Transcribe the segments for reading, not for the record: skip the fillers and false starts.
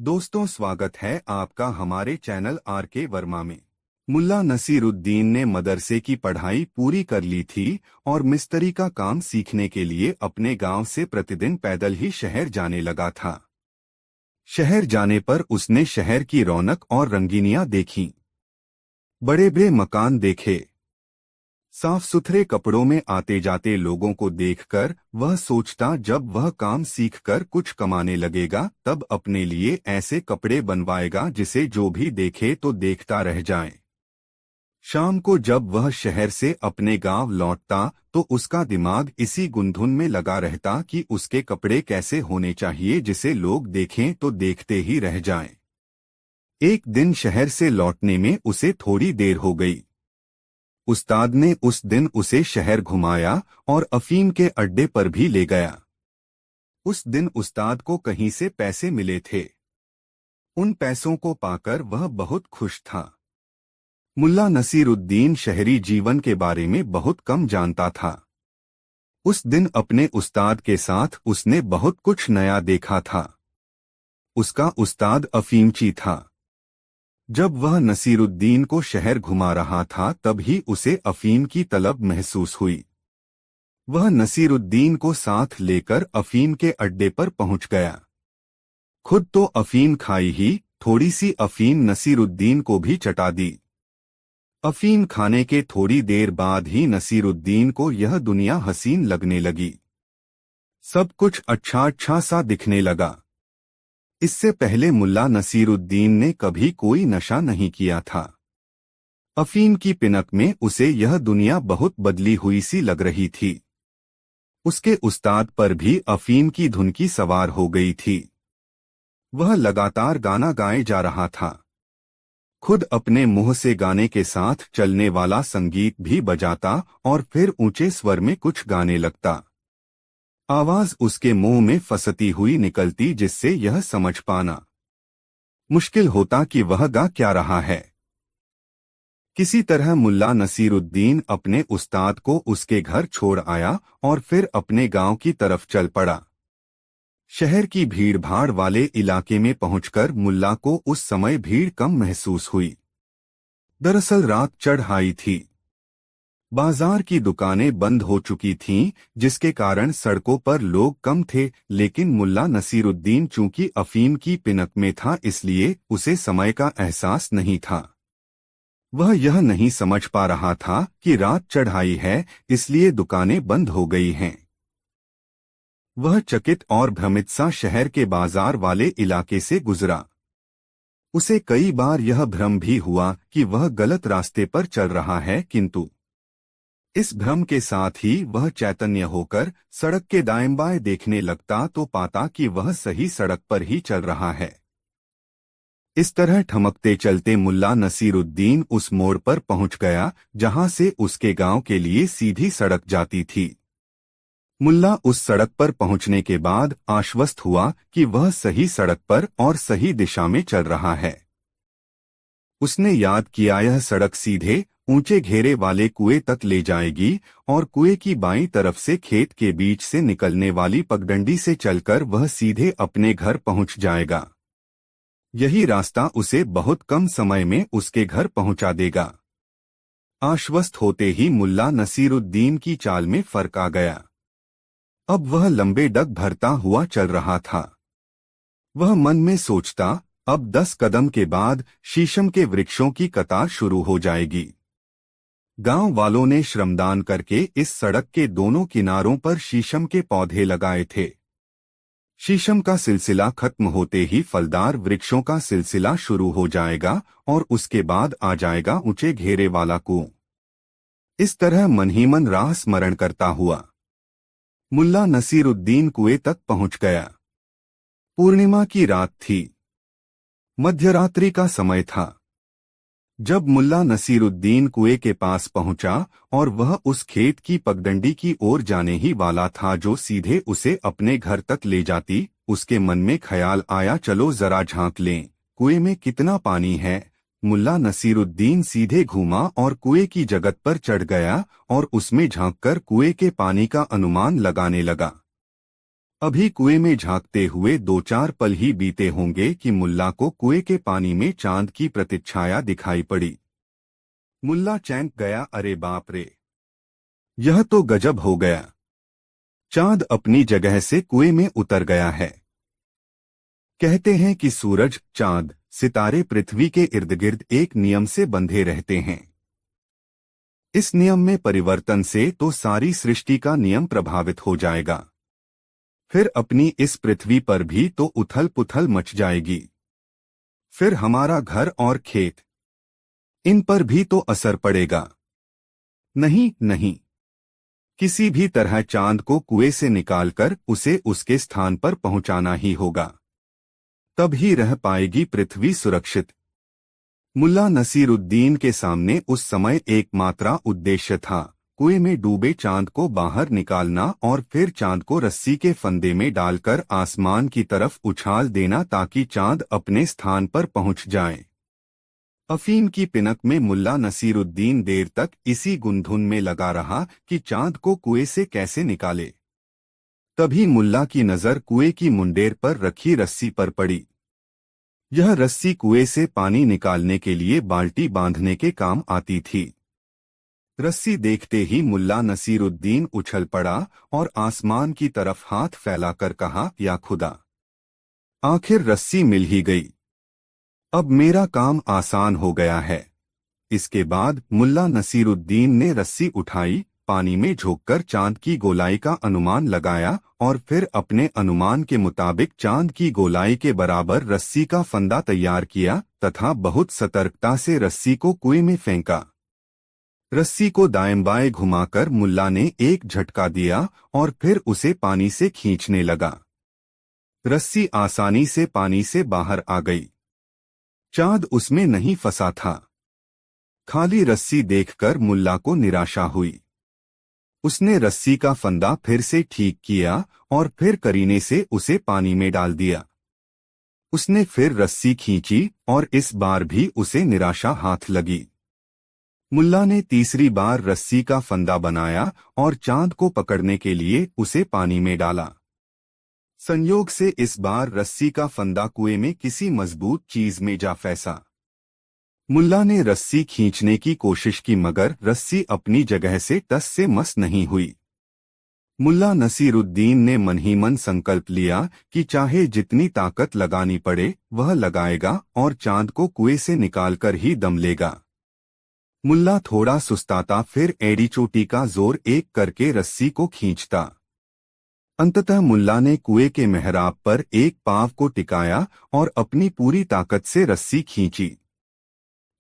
दोस्तों, स्वागत है आपका हमारे चैनल आर के वर्मा में। मुल्ला नसीरुद्दीन ने मदरसे की पढ़ाई पूरी कर ली थी और मिस्त्री का काम सीखने के लिए अपने गांव से प्रतिदिन पैदल ही शहर जाने लगा था। शहर जाने पर उसने शहर की रौनक और रंगीनियां देखीं। बड़े बड़े मकान देखे। साफ सुथरे कपड़ों में आते जाते लोगों को देखकर वह सोचता, जब वह काम सीखकर कुछ कमाने लगेगा तब अपने लिए ऐसे कपड़े बनवाएगा जिसे जो भी देखे तो देखता रह जाए। शाम को जब वह शहर से अपने गांव लौटता तो उसका दिमाग इसी गुंधुन में लगा रहता कि उसके कपड़े कैसे होने चाहिए जिसे लोग देखें तो देखते ही रह जाएं। एक दिन शहर से लौटने में उसे थोड़ी देर हो गई। उस्ताद ने उस दिन उसे शहर घुमाया और अफीम के अड्डे पर भी ले गया। उस दिन उस्ताद को कहीं से पैसे मिले थे। उन पैसों को पाकर वह बहुत खुश था। मुल्ला नसीरुद्दीन शहरी जीवन के बारे में बहुत कम जानता था। उस दिन अपने उस्ताद के साथ उसने बहुत कुछ नया देखा था। उसका उस्ताद अफीमची था। जब वह नसीरुद्दीन को शहर घुमा रहा था तभी उसे अफीम की तलब महसूस हुई। वह नसीरुद्दीन को साथ लेकर अफीम के अड्डे पर पहुंच गया। खुद तो अफीम खाई ही, थोड़ी सी अफीम नसीरुद्दीन को भी चटा दी। अफीम खाने के थोड़ी देर बाद ही नसीरुद्दीन को यह दुनिया हसीन लगने लगी। सब कुछ अच्छा अच्छा सा दिखने लगा। इससे पहले मुल्ला नसीरुद्दीन ने कभी कोई नशा नहीं किया था। अफीम की पिनक में उसे यह दुनिया बहुत बदली हुई सी लग रही थी। उसके उस्ताद पर भी अफीम की धुन की सवार हो गई थी। वह लगातार गाना गाए जा रहा था। खुद अपने मुंह से गाने के साथ चलने वाला संगीत भी बजाता और फिर ऊंचे स्वर में कुछ गाने लगता। आवाज उसके मुंह में फंसती हुई निकलती जिससे यह समझ पाना मुश्किल होता कि वह गा क्या रहा है। किसी तरह मुल्ला नसीरुद्दीन अपने उस्ताद को उसके घर छोड़ आया और फिर अपने गांव की तरफ चल पड़ा। शहर की भीड़-भाड़ वाले इलाके में पहुंचकर मुल्ला को उस समय भीड़ कम महसूस हुई। दरअसल रात चढ़ आई थी। बाजार की दुकानें बंद हो चुकी थीं, जिसके कारण सड़कों पर लोग कम थे, लेकिन मुल्ला नसीरुद्दीन चूंकि अफीम की पिनक में था इसलिए उसे समय का एहसास नहीं था। वह यह नहीं समझ पा रहा था कि रात चढ़ाई है इसलिए दुकानें बंद हो गई हैं। वह चकित और भ्रमित सा शहर के बाजार वाले इलाके से गुजरा। उसे कई बार यह भ्रम भी हुआ कि वह गलत रास्ते पर चल रहा है, किंतु इस भ्रम के साथ ही वह चैतन्य होकर सड़क के दाएं बाएं देखने लगता तो पाता कि वह सही सड़क पर ही चल रहा है। इस तरह ठमकते चलते मुल्ला नसीरुद्दीन उस मोड़ पर पहुंच गया जहां से उसके गांव के लिए सीधी सड़क जाती थी। मुल्ला उस सड़क पर पहुंचने के बाद आश्वस्त हुआ कि वह सही सड़क पर और सही दिशा में चल रहा है। उसने याद किया यह सड़क सीधे ऊंचे घेरे वाले कुएं तक ले जाएगी और कुएं की बाईं तरफ से खेत के बीच से निकलने वाली पगडंडी से चलकर वह सीधे अपने घर पहुंच जाएगा। यही रास्ता उसे बहुत कम समय में उसके घर पहुंचा देगा। आश्वस्त होते ही मुल्ला नसीरुद्दीन की चाल में फर्क आ गया। अब वह लंबे डग भरता हुआ चल रहा था। वह मन में सोचता, अब 10 कदम के बाद शीशम के वृक्षों की कतार शुरू हो जाएगी। गांव वालों ने श्रमदान करके इस सड़क के दोनों किनारों पर शीशम के पौधे लगाए थे। शीशम का सिलसिला खत्म होते ही फलदार वृक्षों का सिलसिला शुरू हो जाएगा और उसके बाद आ जाएगा ऊंचे घेरे वाला कुआं। इस तरह मन ही मन राह स्मरण करता हुआ मुल्ला नसीरुद्दीन कुएं तक पहुंच गया। पूर्णिमा की रात थी। मध्यरात्रि का समय था। जब मुल्ला नसीरुद्दीन कुएं के पास पहुंचा और वह उस खेत की पगडंडी की ओर जाने ही वाला था जो सीधे उसे अपने घर तक ले जाती, उसके मन में ख्याल आया, चलो जरा झांक लें, कुएं में कितना पानी है। मुल्ला नसीरुद्दीन सीधे घूमा और कुएं की जगत पर चढ़ गया और उसमें झांककर कुएं के पानी का अनुमान लगाने लगा। अभी कुएं में झांकते हुए 2-4 पल ही बीते होंगे कि मुल्ला को कुएं के पानी में चांद की प्रतिच्छाया दिखाई पड़ी। मुल्ला चौंक गया, अरे बाप रे, यह तो गजब हो गया। चांद अपनी जगह से कुएं में उतर गया है। कहते हैं कि सूरज, चांद, सितारे पृथ्वी के इर्द गिर्द एक नियम से बंधे रहते हैं। इस नियम में परिवर्तन से तो सारी सृष्टि का नियम प्रभावित हो जाएगा। फिर अपनी इस पृथ्वी पर भी तो उथल पुथल मच जाएगी। फिर हमारा घर और खेत, इन पर भी तो असर पड़ेगा। नहीं नहीं, किसी भी तरह चांद को कुएं से निकालकर उसे उसके स्थान पर पहुंचाना ही होगा, तब ही रह पाएगी पृथ्वी सुरक्षित। मुल्ला नसीरुद्दीन के सामने उस समय एकमात्र उद्देश्य था कुएं में डूबे चांद को बाहर निकालना और फिर चांद को रस्सी के फंदे में डालकर आसमान की तरफ उछाल देना ताकि चांद अपने स्थान पर पहुंच जाए। अफीम की पिनक में मुल्ला नसीरुद्दीन देर तक इसी गुंधुन में लगा रहा कि चांद को कुएं से कैसे निकाले। तभी मुल्ला की नजर कुएं की मुंडेर पर रखी रस्सी पर पड़ी। यह रस्सी कुएं से पानी निकालने के लिए बाल्टी बांधने के काम आती थी। रस्सी देखते ही मुल्ला नसीरुद्दीन उछल पड़ा और आसमान की तरफ हाथ फैलाकर कहा, या खुदा, आखिर रस्सी मिल ही गई। अब मेरा काम आसान हो गया है। इसके बाद मुल्ला नसीरुद्दीन ने रस्सी उठाई, पानी में झोंककर चांद की गोलाई का अनुमान लगाया और फिर अपने अनुमान के मुताबिक चांद की गोलाई के बराबर रस्सी का फंदा तैयार किया तथा बहुत सतर्कता से रस्सी को कुएं में फेंका। रस्सी को दाएं बाएं घुमाकर मुल्ला ने एक झटका दिया और फिर उसे पानी से खींचने लगा। रस्सी आसानी से पानी से बाहर आ गई। चांद उसमें नहीं फंसा था। खाली रस्सी देखकर मुल्ला को निराशा हुई। उसने रस्सी का फंदा फिर से ठीक किया और फिर करीने से उसे पानी में डाल दिया। उसने फिर रस्सी खींची और इस बार भी उसे निराशा हाथ लगी। मुल्ला ने तीसरी बार रस्सी का फंदा बनाया और चांद को पकड़ने के लिए उसे पानी में डाला। संयोग से इस बार रस्सी का फंदा कुएं में किसी मजबूत चीज में जा फंसा। मुल्ला ने रस्सी खींचने की कोशिश की मगर रस्सी अपनी जगह से टस से मस नहीं हुई। मुल्ला नसीरुद्दीन ने मन ही मन संकल्प लिया कि चाहे जितनी ताकत लगानी पड़े वह लगाएगा और चांद को कुएं से निकालकर ही दम लेगा। मुल्ला थोड़ा सुस्ताता फिर एड़ी चोटी का जोर एक करके रस्सी को खींचता। अंततः मुल्ला ने कुएं के मेहराब पर एक पांव को टिकाया और अपनी पूरी ताकत से रस्सी खींची।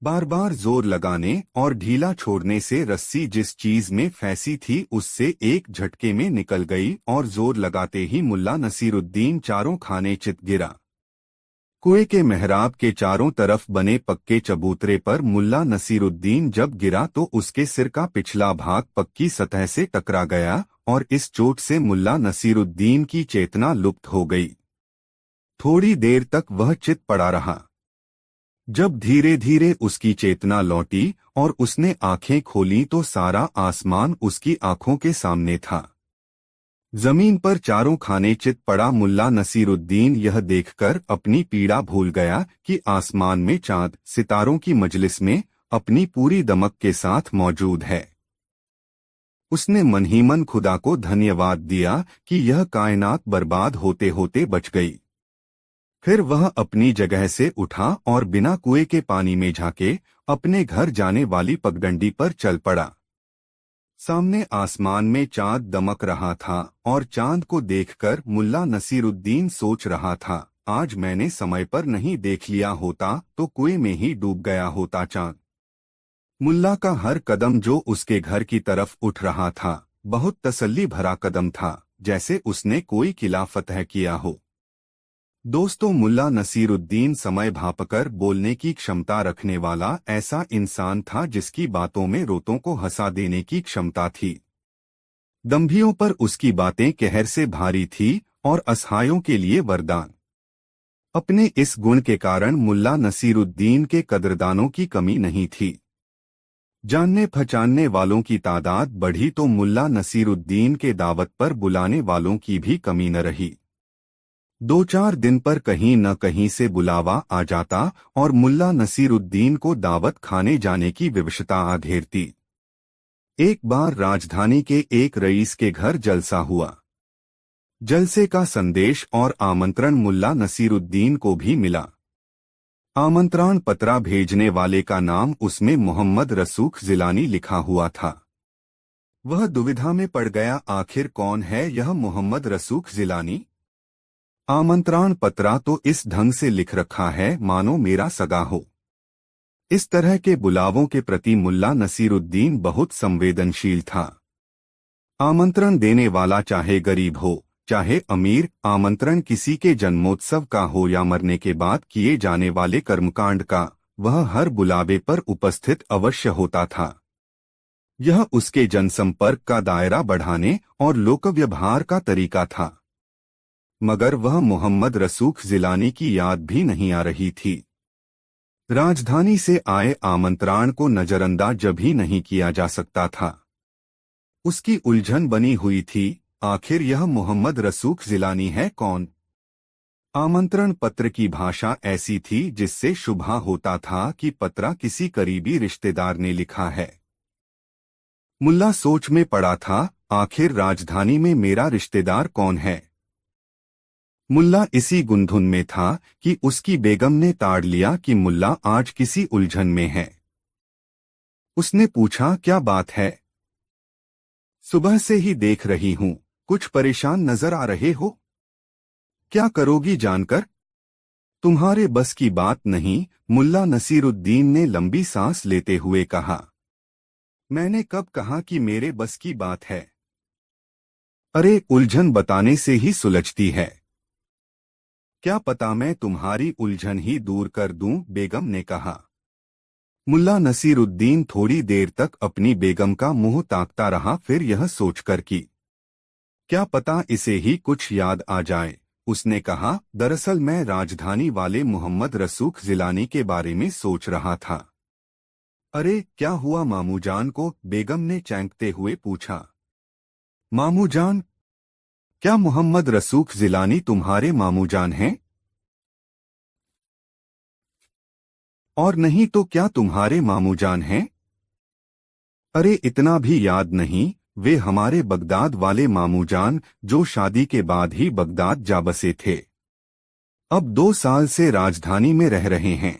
बार बार जोर लगाने और ढीला छोड़ने से रस्सी जिस चीज में फंसी थी उससे एक झटके में निकल गई और जोर लगाते ही मुल्ला नसीरुद्दीन चारों खाने चित गिरा। कुएं के मेहराब के चारों तरफ बने पक्के चबूतरे पर मुल्ला नसीरुद्दीन जब गिरा तो उसके सिर का पिछला भाग पक्की सतह से टकरा गया और इस चोट से मुल्ला नसीरुद्दीन की चेतना लुप्त हो गई। थोड़ी देर तक वह चित पड़ा रहा। जब धीरे धीरे उसकी चेतना लौटी और उसने आंखें खोली तो सारा आसमान उसकी आंखों के सामने था। जमीन पर चारों खाने चित पड़ा मुल्ला नसीरुद्दीन यह देखकर अपनी पीड़ा भूल गया कि आसमान में चांद सितारों की मजलिस में अपनी पूरी दमक के साथ मौजूद है। उसने मन ही मन खुदा को धन्यवाद दिया कि यह कायनात बर्बाद होते होते बच गई। फिर वह अपनी जगह से उठा और बिना कुएं के पानी में झांके अपने घर जाने वाली पगडंडी पर चल पड़ा। सामने आसमान में चांद दमक रहा था और चांद को देखकर मुल्ला नसीरुद्दीन सोच रहा था, आज मैंने समय पर नहीं देख लिया होता तो कुएं में ही डूब गया होता चांद। मुल्ला का हर कदम जो उसके घर की तरफ उठ रहा था बहुत तसल्ली भरा कदम था, जैसे उसने कोई किला फतह किया हो। दोस्तों, मुल्ला नसीरुद्दीन समय भांपकर बोलने की क्षमता रखने वाला ऐसा इंसान था जिसकी बातों में रोतों को हंसा देने की क्षमता थी। दंभियों पर उसकी बातें कहर से भारी थी और असहायों के लिए वरदान। अपने इस गुण के कारण मुल्ला नसीरुद्दीन के कदरदानों की कमी नहीं थी। जानने पहचानने वालों की तादाद बढ़ी तो मुल्ला नसीरुद्दीन के दावत पर बुलाने वालों की भी कमी न रही। 2-4 दिन पर कहीं न कहीं से बुलावा आ जाता और मुल्ला नसीरुद्दीन को दावत खाने जाने की विवशता आ घेरती। एक बार राजधानी के एक रईस के घर जलसा हुआ। जलसे का संदेश और आमंत्रण मुल्ला नसीरुद्दीन को भी मिला। आमंत्रण पत्रा भेजने वाले का नाम उसमें मोहम्मद रसूख जिलानी लिखा हुआ था। वह दुविधा में पड़ गया, आखिर कौन है यह मोहम्मद रसूख जिलानी? आमंत्रण पत्रा तो इस ढंग से लिख रखा है मानो मेरा सगा हो। इस तरह के बुलावों के प्रति मुल्ला नसीरुद्दीन बहुत संवेदनशील था। आमंत्रण देने वाला चाहे गरीब हो चाहे अमीर, आमंत्रण किसी के जन्मोत्सव का हो या मरने के बाद किए जाने वाले कर्मकांड का, वह हर बुलावे पर उपस्थित अवश्य होता था। यह उसके जनसंपर्क का दायरा बढ़ाने और लोकव्यवहार का तरीका था। मगर वह मोहम्मद रसूख जिलानी की याद भी नहीं आ रही थी। राजधानी से आए आमंत्रण को नजरअंदाज भी नहीं किया जा सकता था। उसकी उलझन बनी हुई थी, आखिर यह मोहम्मद रसूख जिलानी है कौन? आमंत्रण पत्र की भाषा ऐसी थी जिससे शुभा होता था कि पत्रा किसी करीबी रिश्तेदार ने लिखा है। मुल्ला सोच में पड़ा था, आखिर राजधानी में मेरा रिश्तेदार कौन है? मुल्ला इसी गुंधुन में था कि उसकी बेगम ने ताड़ लिया कि मुल्ला आज किसी उलझन में है। उसने पूछा, क्या बात है? सुबह से ही देख रही हूं, कुछ परेशान नजर आ रहे हो। क्या करोगी जानकर? तुम्हारे बस की बात नहीं, मुल्ला नसीरुद्दीन ने लंबी सांस लेते हुए कहा। मैंने कब कहा कि मेरे बस की बात है? अरे, उलझन बताने से ही सुलझती है। क्या पता मैं तुम्हारी उलझन ही दूर कर दूं, बेगम ने कहा। मुल्ला नसीरुद्दीन थोड़ी देर तक अपनी बेगम का मुंह ताकता रहा, फिर यह सोचकर कि क्या पता इसे ही कुछ याद आ जाए, उसने कहा, दरअसल मैं राजधानी वाले मोहम्मद रसूख जिलानी के बारे में सोच रहा था। अरे, क्या हुआ मामूजान को? बेगम ने चैंकते हुए पूछा। मामूजान? क्या मोहम्मद रसूख जिलानी तुम्हारे मामूजान हैं? और नहीं तो क्या तुम्हारे मामूजान हैं? अरे, इतना भी याद नहीं, वे हमारे बगदाद वाले मामूजान जो शादी के बाद ही बगदाद जा बसे थे। अब 2 साल से राजधानी में रह रहे हैं।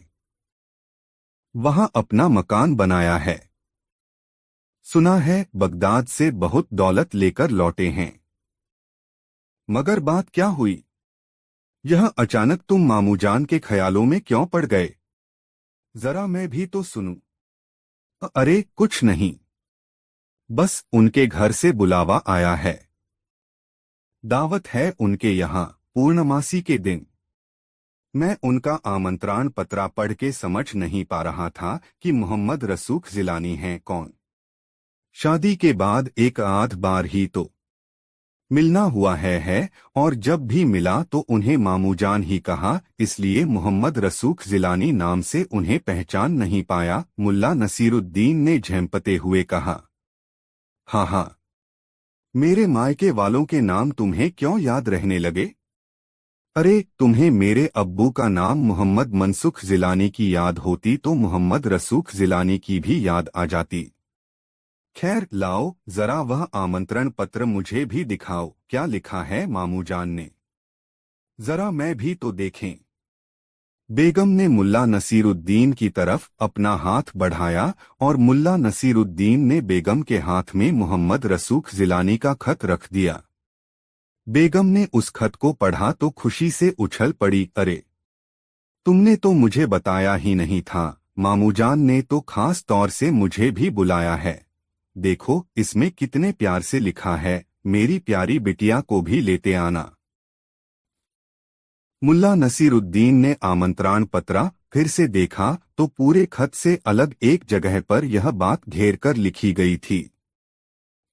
वहां अपना मकान बनाया है। सुना है बगदाद से बहुत दौलत लेकर लौटे हैं। मगर बात क्या हुई? यह अचानक तुम मामूजान के ख्यालों में क्यों पड़ गए? जरा मैं भी तो सुनूं। अरे, कुछ नहीं, बस उनके घर से बुलावा आया है। दावत है उनके यहाँ पूर्णमासी के दिन। मैं उनका आमंत्रण पत्रा पढ़ के समझ नहीं पा रहा था कि मोहम्मद रसूख जिलानी हैं कौन। शादी के बाद एक आध बार ही तो मिलना हुआ है और जब भी मिला तो उन्हें मामूजान ही कहा, इसलिए मोहम्मद रसूख जिलानी नाम से उन्हें पहचान नहीं पाया। मुल्ला नसीरुद्दीन ने झेंपते हुए कहा। हाँ, मेरे मायके वालों के नाम तुम्हें क्यों याद रहने लगे? अरे, तुम्हें मेरे अब्बू का नाम मोहम्मद मनसुख जिलानी की याद होती तो मोहम्मद रसूख जिलानी की भी याद आ जाती। खैर, लाओ जरा वह आमंत्रण पत्र मुझे भी दिखाओ, क्या लिखा है मामूजान ने? जरा मैं भी तो देखें। बेगम ने मुल्ला नसीरुद्दीन की तरफ अपना हाथ बढ़ाया और मुल्ला नसीरुद्दीन ने बेगम के हाथ में मोहम्मद रसूख जिलानी का खत रख दिया। बेगम ने उस खत को पढ़ा तो खुशी से उछल पड़ी। अरे, तुमने तो मुझे बताया ही नहीं था, मामूजान ने तो खास तौर से मुझे भी बुलाया है। देखो इसमें कितने प्यार से लिखा है, मेरी प्यारी बिटिया को भी लेते आना। मुल्ला नसीरुद्दीन ने आमंत्रण पत्रा फिर से देखा तो पूरे खत से अलग एक जगह पर यह बात घेर कर लिखी गई थी।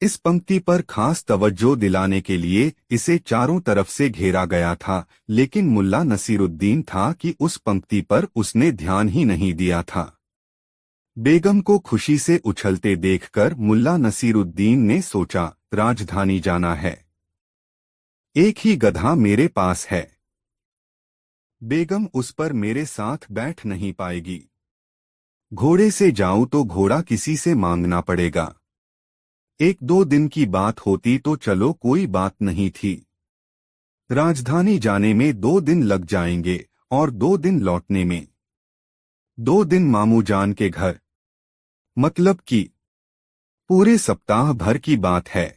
इस पंक्ति पर खास तवज्जो दिलाने के लिए इसे चारों तरफ से घेरा गया था, लेकिन मुल्ला नसीरुद्दीन था कि उस पंक्ति पर उसने ध्यान ही नहीं दिया था। बेगम को खुशी से उछलते देखकर मुल्ला नसीरुद्दीन ने सोचा, राजधानी जाना है। एक ही गधा मेरे पास है। बेगम उस पर मेरे साथ बैठ नहीं पाएगी। घोड़े से जाऊं तो घोड़ा किसी से मांगना पड़ेगा। 1-2 दिन की बात होती तो चलो कोई बात नहीं थी। राजधानी जाने में 2 दिन लग जाएंगे और 2 दिन लौटने में। 2 दिन मामू जान के घर, मतलब कि पूरे सप्ताह भर की बात है।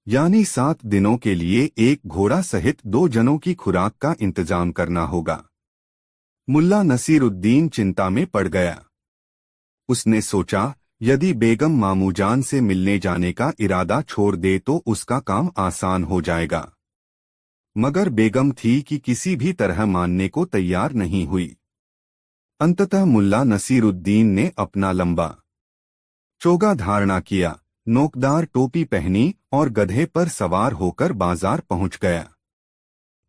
यानी 7 दिनों के लिए एक घोड़ा सहित 2 जनों की खुराक का इंतजाम करना होगा। मुल्ला नसीरुद्दीन चिंता में पड़ गया। उसने सोचा, यदि बेगम मामूजान से मिलने जाने का इरादा छोड़ दे तो उसका काम आसान हो जाएगा। मगर बेगम थी कि किसी भी तरह मानने को तैयार नहीं हुई। अंततः मुल्ला नसीरुद्दीन ने अपना लंबा चोगा धारणा किया, नोकदार टोपी पहनी और गधे पर सवार होकर बाजार पहुंच गया।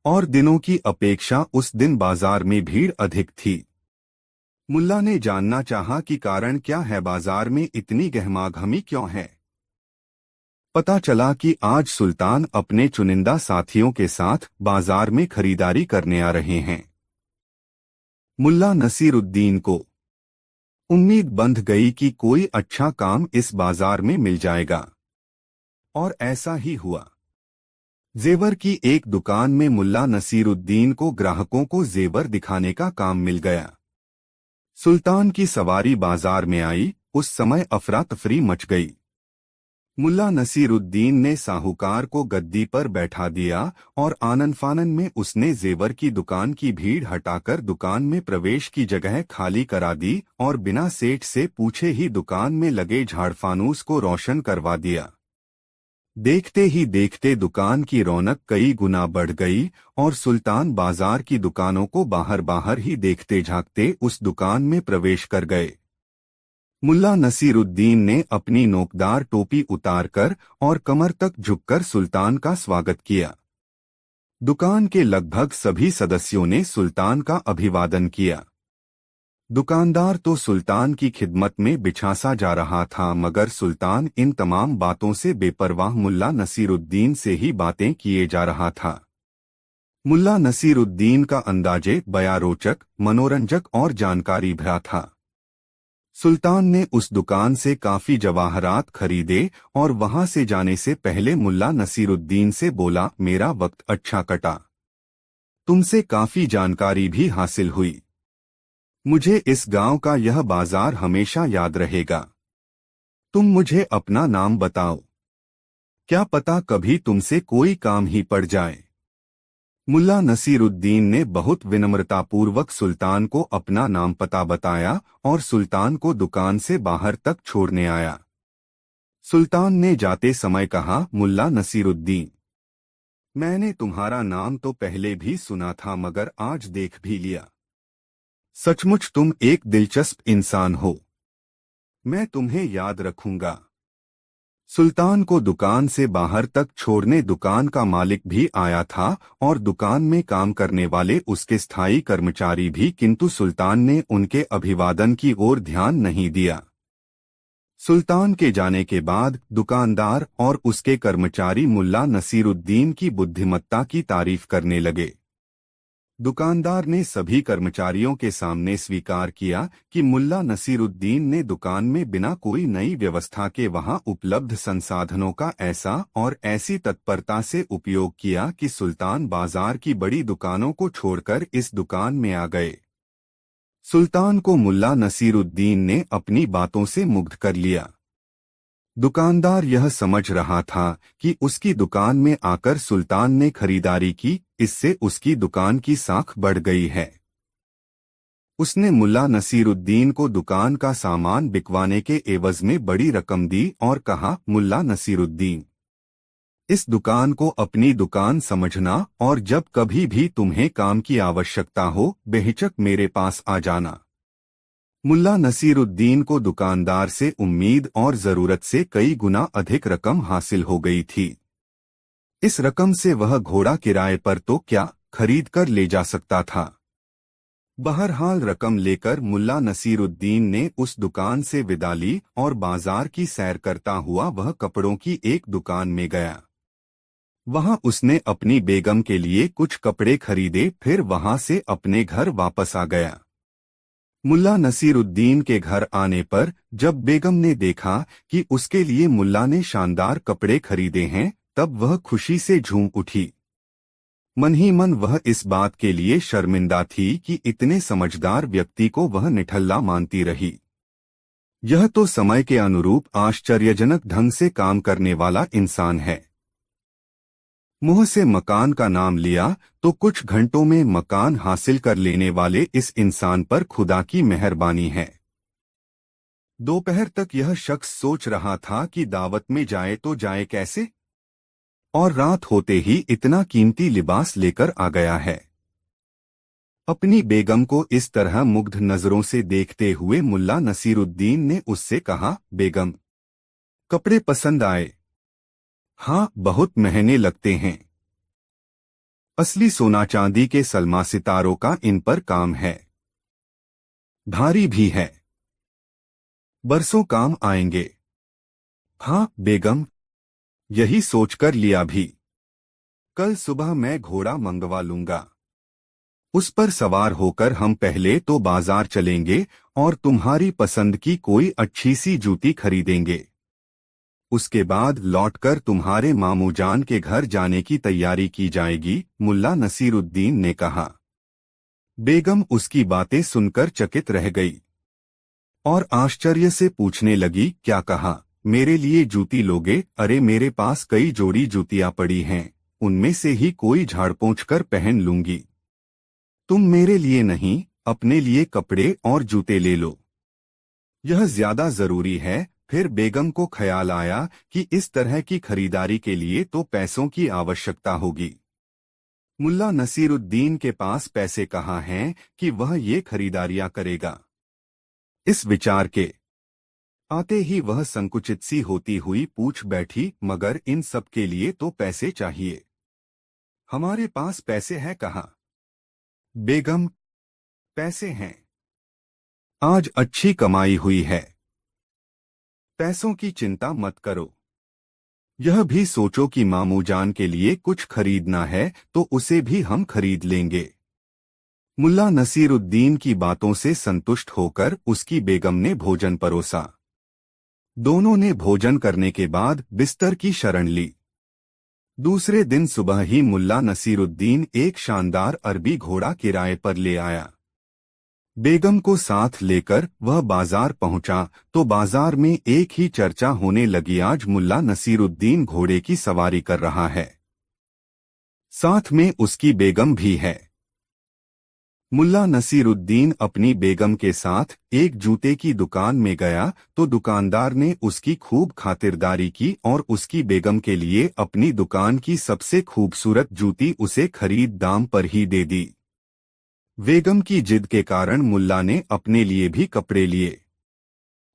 और दिनों की अपेक्षा उस दिन बाजार में भीड़ अधिक थी। मुल्ला ने जानना चाहा कि कारण क्या है, बाजार में इतनी गहमागहमी क्यों है। पता चला कि आज सुल्तान अपने चुनिंदा साथियों के साथ बाजार में खरीदारी करने आ रहे हैं। मुल्ला नसीरुद्दीन को उम्मीद बंध गई कि कोई अच्छा काम इस बाजार में मिल जाएगा। और ऐसा ही हुआ। जेवर की एक दुकान में मुल्ला नसीरुद्दीन को ग्राहकों को जेवर दिखाने का काम मिल गया। सुल्तान की सवारी बाजार में आई, उस समय अफरा तफरी मच गई। मुल्ला नसीरुद्दीन ने साहूकार को गद्दी पर बैठा दिया और आनन फानन में उसने जेवर की दुकान की भीड़ हटाकर दुकान में प्रवेश की जगह खाली करा दी और बिना सेठ से पूछे ही दुकान में लगे झाड़फानूस को रोशन करवा दिया। देखते ही देखते दुकान की रौनक कई गुना बढ़ गई और सुल्तान बाजार की दुकानों को बाहर बाहर ही देखते झांकते उस दुकान में प्रवेश कर गए। मुल्ला नसीरुद्दीन ने अपनी नोकदार टोपी उतारकर और कमर तक झुककर सुल्तान का स्वागत किया। दुकान के लगभग सभी सदस्यों ने सुल्तान का अभिवादन किया। दुकानदार तो सुल्तान की खिदमत में बिछासा जा रहा था, मगर सुल्तान इन तमाम बातों से बेपरवाह मुल्ला नसीरुद्दीन से ही बातें किए जा रहा था। मुल्ला नसीरुद्दीन का अंदाजे बया रोचक, मनोरंजक और जानकारी भरा था। सुल्तान ने उस दुकान से काफी जवाहरात खरीदे और वहां से जाने से पहले मुल्ला नसीरुद्दीन से बोला, मेरा वक्त अच्छा कटा। तुमसे काफी जानकारी भी हासिल हुई। मुझे इस गांव का यह बाजार हमेशा याद रहेगा। तुम मुझे अपना नाम बताओ। क्या पता कभी तुमसे कोई काम ही पड़ जाए। मुल्ला नसीरुद्दीन ने बहुत विनम्रतापूर्वक सुल्तान को अपना नाम पता बताया और सुल्तान को दुकान से बाहर तक छोड़ने आया। सुल्तान ने जाते समय कहा, मुल्ला नसीरुद्दीन, मैंने तुम्हारा नाम तो पहले भी सुना था मगर आज देख भी लिया। सचमुच तुम एक दिलचस्प इंसान हो। मैं तुम्हें याद रखूंगा। सुल्तान को दुकान से बाहर तक छोड़ने दुकान का मालिक भी आया था और दुकान में काम करने वाले उसके स्थायी कर्मचारी भी, किंतु सुल्तान ने उनके अभिवादन की ओर ध्यान नहीं दिया। सुल्तान के जाने के बाद दुकानदार और उसके कर्मचारी मुल्ला नसीरुद्दीन की बुद्धिमत्ता की तारीफ करने लगे। दुकानदार ने सभी कर्मचारियों के सामने स्वीकार किया कि मुल्ला नसीरुद्दीन ने दुकान में बिना कोई नई व्यवस्था के वहां उपलब्ध संसाधनों का ऐसा और ऐसी तत्परता से उपयोग किया कि सुल्तान बाजार की बड़ी दुकानों को छोड़कर इस दुकान में आ गए। सुल्तान को मुल्ला नसीरुद्दीन ने अपनी बातों से मुग्ध कर लिया। दुकानदार यह समझ रहा था कि उसकी दुकान में आकर सुल्तान ने खरीदारी की, इससे उसकी दुकान की साख बढ़ गई है। उसने मुल्ला नसीरुद्दीन को दुकान का सामान बिकवाने के एवज में बड़ी रकम दी और कहा, मुल्ला नसीरुद्दीन, इस दुकान को अपनी दुकान समझना और जब कभी भी तुम्हें काम की आवश्यकता हो बेहिचक मेरे पास आ जाना। मुल्ला नसीरुद्दीन को दुकानदार से उम्मीद और जरूरत से कई गुना अधिक रकम हासिल हो गई थी। इस रकम से वह घोड़ा किराए पर तो क्या खरीद कर ले जा सकता था। बहरहाल रकम लेकर मुल्ला नसीरुद्दीन ने उस दुकान से विदा ली और बाजार की सैर करता हुआ वह कपड़ों की एक दुकान में गया। वहां उसने अपनी बेगम के लिए कुछ कपड़े खरीदे, फिर वहां से अपने घर वापस आ गया। मुल्ला नसीरुद्दीन के घर आने पर जब बेगम ने देखा कि उसके लिए मुल्ला ने शानदार कपड़े खरीदे हैं, तब वह खुशी से झूम उठी। मन ही मन वह इस बात के लिए शर्मिंदा थी कि इतने समझदार व्यक्ति को वह निठल्ला मानती रही। यह तो समय के अनुरूप आश्चर्यजनक ढंग से काम करने वाला इंसान है। मुंह से मकान का नाम लिया तो कुछ घंटों में मकान हासिल कर लेने वाले इस इंसान पर खुदा की मेहरबानी है। दोपहर तक यह शख्स सोच रहा था कि दावत में जाए तो जाए कैसे, और रात होते ही इतना कीमती लिबास लेकर आ गया है। अपनी बेगम को इस तरह मुग्ध नजरों से देखते हुए मुल्ला नसीरुद्दीन ने उससे कहा, बेगम, कपड़े पसंद आए? हाँ, बहुत महंगे लगते हैं। असली सोना चांदी के सलमा सितारों का इन पर काम है। भारी भी है, बरसों काम आएंगे। हाँ बेगम, यही सोचकर लिया भी। कल सुबह मैं घोड़ा मंगवा लूंगा। उस पर सवार होकर हम पहले तो बाजार चलेंगे और तुम्हारी पसंद की कोई अच्छी सी जूती खरीदेंगे। उसके बाद लौटकर तुम्हारे मामू जान के घर जाने की तैयारी की जाएगी, मुल्ला नसीरुद्दीन ने कहा। बेगम उसकी बातें सुनकर चकित रह गई और आश्चर्य से पूछने लगी, क्या कहा? मेरे लिए जूती लोगे? अरे मेरे पास कई जोड़ी जूतियां पड़ी हैं, उनमें से ही कोई झाड़ पोंछ कर पहन लूंगी। तुम मेरे लिए नहीं, अपने लिए कपड़े और जूते ले लो, यह ज्यादा जरूरी है। फिर बेगम को ख्याल आया कि इस तरह की खरीदारी के लिए तो पैसों की आवश्यकता होगी। मुल्ला नसीरुद्दीन के पास पैसे कहाँ हैं कि वह ये खरीदारियां करेगा। इस विचार के आते ही वह संकुचित सी होती हुई पूछ बैठी, मगर इन सब के लिए तो पैसे चाहिए। हमारे पास पैसे हैं कहाँ? बेगम, पैसे हैं, आज अच्छी कमाई हुई है, पैसों की चिंता मत करो। यह भी सोचो कि मामू जान के लिए कुछ खरीदना है तो उसे भी हम खरीद लेंगे। मुल्ला नसीरुद्दीन की बातों से संतुष्ट होकर उसकी बेगम ने भोजन परोसा। दोनों ने भोजन करने के बाद बिस्तर की शरण ली। दूसरे दिन सुबह ही मुल्ला नसीरुद्दीन एक शानदार अरबी घोड़ा किराए पर ले आया। बेगम को साथ लेकर वह बाजार पहुंचा तो बाजार में एक ही चर्चा होने लगी, आज मुल्ला नसीरुद्दीन घोड़े की सवारी कर रहा है, साथ में उसकी बेगम भी है। मुल्ला नसीरुद्दीन अपनी बेगम के साथ एक जूते की दुकान में गया तो दुकानदार ने उसकी खूब खातिरदारी की और उसकी बेगम के लिए अपनी दुकान की सबसे खूबसूरत जूती उसे खरीद दाम पर ही दे दी। बेगम की जिद के कारण मुल्ला ने अपने लिए भी कपड़े लिए।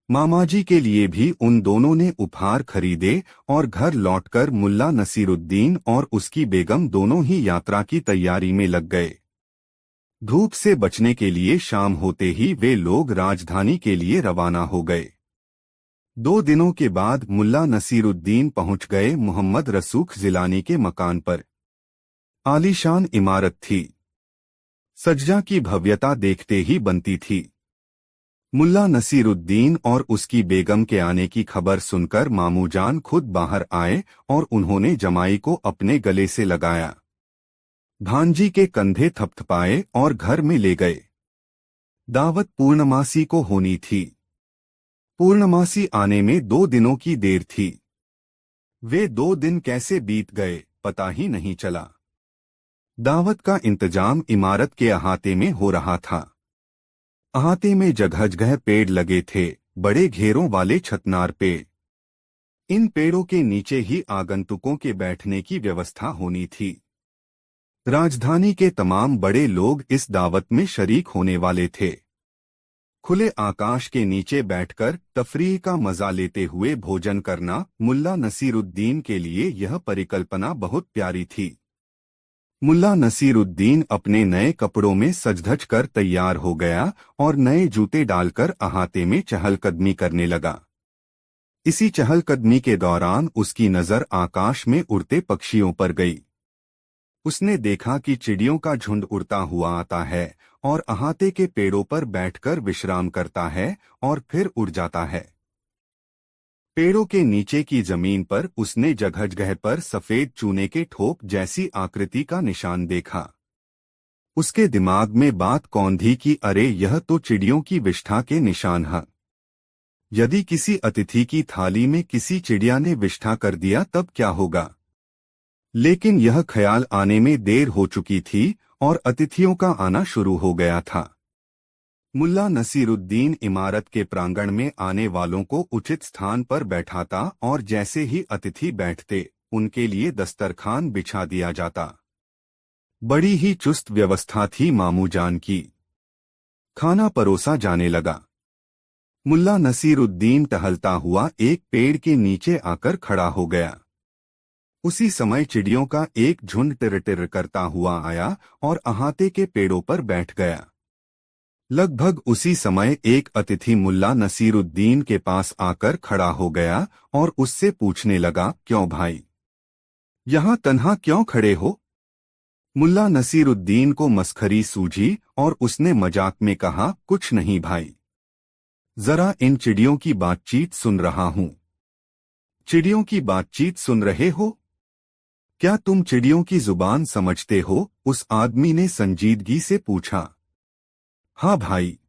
मामाजी के लिए भी उन दोनों ने उपहार खरीदे और घर लौटकर मुल्ला नसीरुद्दीन और उसकी बेगम दोनों ही यात्रा की तैयारी में लग गए। धूप से बचने के लिए शाम होते ही वे लोग राजधानी के लिए रवाना हो गए। 2 दिनों के बाद मुल्ला नसीरुद्दीन पहुंच गए मोहम्मद रसूख जिलानी के मकान पर। आलीशान इमारत थी, सज्जा की भव्यता देखते ही बनती थी। मुल्ला नसीरुद्दीन और उसकी बेगम के आने की खबर सुनकर मामू जान खुद बाहर आए और उन्होंने जमाई को अपने गले से लगाया, भांजी के कंधे थपथपाए और घर में ले गए। दावत पूर्णमासी को होनी थी। पूर्णमासी आने में 2 दिनों की देर थी। वे 2 दिन कैसे बीत गए पता ही नहीं चला। दावत का इंतजाम इमारत के अहाते में हो रहा था। अहाते में जगह जगह पेड़ लगे थे, बड़े घेरों वाले छतनार पेड़। इन पेड़ों के नीचे ही आगंतुकों के बैठने की व्यवस्था होनी थी। राजधानी के तमाम बड़े लोग इस दावत में शरीक होने वाले थे। खुले आकाश के नीचे बैठकर तफरीह का मजा लेते हुए भोजन करना मुल्ला नसीरुद्दीन के लिए यह परिकल्पना बहुत प्यारी थी। मुल्ला नसीरुद्दीन अपने नए कपड़ों में सज-धज कर तैयार हो गया और नए जूते डालकर अहाते में चहलकदमी करने लगा। इसी चहलकदमी के दौरान उसकी नजर आकाश में उड़ते पक्षियों पर गई। उसने देखा कि चिड़ियों का झुंड उड़ता हुआ आता है और अहाते के पेड़ों पर बैठकर विश्राम करता है और फिर उड़ जाता है। पेड़ों के नीचे की जमीन पर उसने जगह पर सफेद चूने के ठोप जैसी आकृति का निशान देखा। उसके दिमाग में बात कौंधी कि अरे यह तो चिड़ियों की विष्ठा के निशान हैं। यदि किसी अतिथि की थाली में किसी चिड़िया ने विष्ठा कर दिया तब क्या होगा? लेकिन यह ख्याल आने में देर हो चुकी थी और अतिथियों का आना शुरू हो गया था। मुल्ला नसीरुद्दीन इमारत के प्रांगण में आने वालों को उचित स्थान पर बैठाता और जैसे ही अतिथि बैठते उनके लिए दस्तरखान बिछा दिया जाता। बड़ी ही चुस्त व्यवस्था थी मामूजान की। खाना परोसा जाने लगा। मुल्ला नसीरुद्दीन टहलता हुआ एक पेड़ के नीचे आकर खड़ा हो गया। उसी समय चिड़ियों का एक झुंड टिर-टिर करता हुआ आया और अहाते के पेड़ों पर बैठ गया। लगभग उसी समय एक अतिथि मुल्ला नसीरुद्दीन के पास आकर खड़ा हो गया और उससे पूछने लगा, क्यों भाई, यहाँ तन्हा क्यों खड़े हो? मुल्ला नसीरुद्दीन को मस्खरी सूझी और उसने मजाक में कहा, कुछ नहीं भाई, जरा इन चिड़ियों की बातचीत सुन रहा हूँ। चिड़ियों की बातचीत सुन रहे हो? क्या तुम चिड़ियों की जुबान समझते हो? उस आदमी ने संजीदगी से पूछा। हाँ भाई,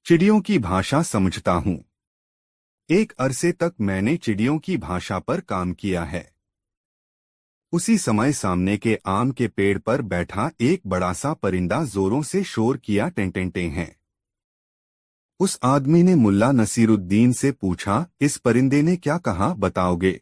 चिड़ियों की भाषा समझता हूँ। एक अरसे तक मैंने चिड़ियों की भाषा पर काम किया है। उसी समय सामने के आम के पेड़ पर बैठा एक बड़ा सा परिंदा जोरों से शोर किया, टेंटेंटे हैं। उस आदमी ने मुल्ला नसीरुद्दीन से पूछा, इस परिंदे ने क्या कहा, बताओगे?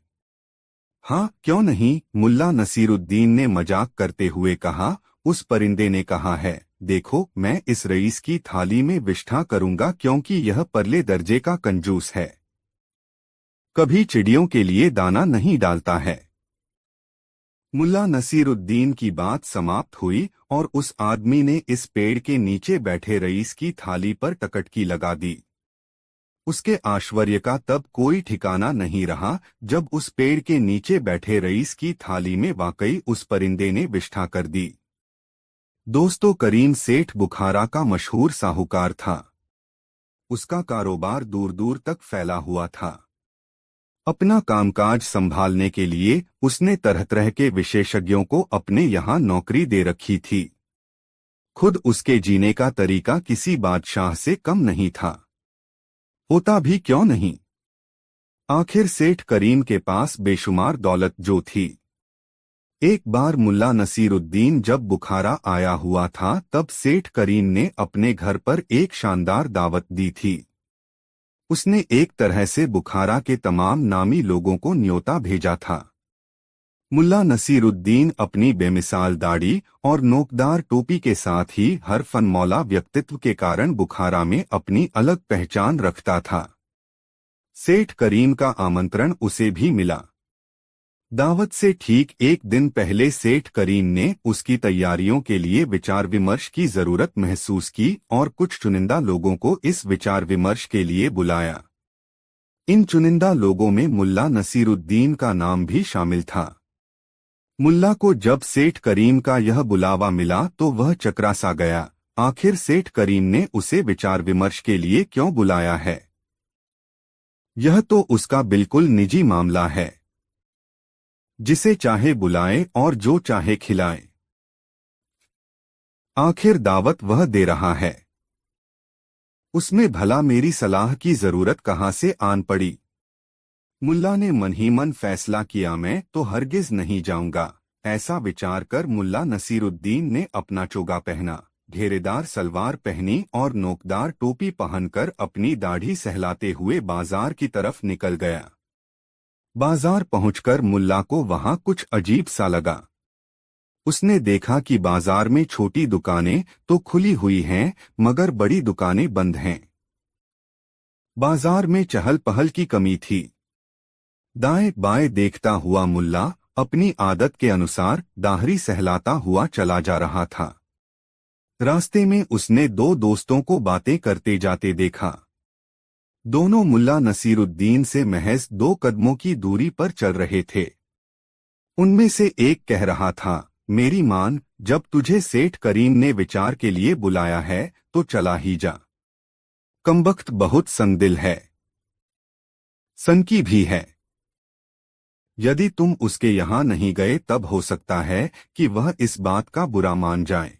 हाँ, क्यों नहीं, मुल्ला नसीरुद्दीन ने मजाक करते हुए कहा। उस परिंदे ने कहा है, देखो मैं इस रईस की थाली में विष्ठा करूंगा क्योंकि यह परले दर्जे का कंजूस है, कभी चिड़ियों के लिए दाना नहीं डालता है। मुल्ला नसीरुद्दीन की बात समाप्त हुई और उस आदमी ने इस पेड़ के नीचे बैठे रईस की थाली पर टकटकी लगा दी। उसके आश्चर्य का तब कोई ठिकाना नहीं रहा जब उस पेड़ के नीचे बैठे रईस की थाली में वाकई उस परिंदे ने विष्ठा कर दी। दोस्तों, करीम सेठ बुखारा का मशहूर साहूकार था। उसका कारोबार दूर दूर तक फैला हुआ था। अपना कामकाज संभालने के लिए उसने तरह तरह के विशेषज्ञों को अपने यहाँ नौकरी दे रखी थी। खुद उसके जीने का तरीका किसी बादशाह से कम नहीं था, होता भी क्यों नहीं। आखिर सेठ करीम के पास बेशुमार दौलत जो थी। एक बार मुल्ला नसीरुद्दीन जब बुखारा आया हुआ था तब सेठ करीम ने अपने घर पर एक शानदार दावत दी थी। उसने एक तरह से बुखारा के तमाम नामी लोगों को न्योता भेजा था। मुल्ला नसीरुद्दीन अपनी बेमिसाल दाढ़ी और नोकदार टोपी के साथ ही हर फनमौला व्यक्तित्व के कारण बुखारा में अपनी अलग पहचान रखता था। सेठ करीम का आमंत्रण उसे भी मिला। दावत से ठीक एक दिन पहले सेठ करीम ने उसकी तैयारियों के लिए विचार विमर्श की जरूरत महसूस की और कुछ चुनिंदा लोगों को इस विचार विमर्श के लिए बुलाया। इन चुनिंदा लोगों में मुल्ला नसीरुद्दीन का नाम भी शामिल था। मुल्ला को जब सेठ करीम का यह बुलावा मिला तो वह चकरा सा गया। आखिर सेठ करीम ने उसे विचार विमर्श के लिए क्यों बुलाया है? यह तो उसका बिल्कुल निजी मामला है। जिसे चाहे बुलाए और जो चाहे खिलाए। आखिर दावत वह दे रहा है, उसमें भला मेरी सलाह की जरूरत कहाँ से आन पड़ी? मुल्ला ने मन ही मन फैसला किया, मैं तो हरगिज नहीं जाऊंगा। ऐसा विचार कर मुल्ला नसीरुद्दीन ने अपना चोगा पहना, घेरेदार सलवार पहनी और नोकदार टोपी पहनकर अपनी दाढ़ी सहलाते हुए बाजार की तरफ निकल गया। बाजार पहुंचकर मुल्ला को वहां कुछ अजीब सा लगा। उसने देखा कि बाजार में छोटी दुकानें तो खुली हुई हैं मगर बड़ी दुकानें बंद हैं। बाजार में चहल पहल की कमी थी। दाएं बाएं देखता हुआ मुल्ला अपनी आदत के अनुसार दाहरी सहलाता हुआ चला जा रहा था। रास्ते में उसने दो दोस्तों को बातें करते जाते देखा। दोनों मुल्ला नसीरुद्दीन से महज 2 कदमों की दूरी पर चल रहे थे। उनमें से एक कह रहा था, मेरी मान, जब तुझे सेठ करीम ने विचार के लिए बुलाया है तो चला ही जा। कमबख्त बहुत संदिल है, सनकी भी है। यदि तुम उसके यहां नहीं गए तब हो सकता है कि वह इस बात का बुरा मान जाए।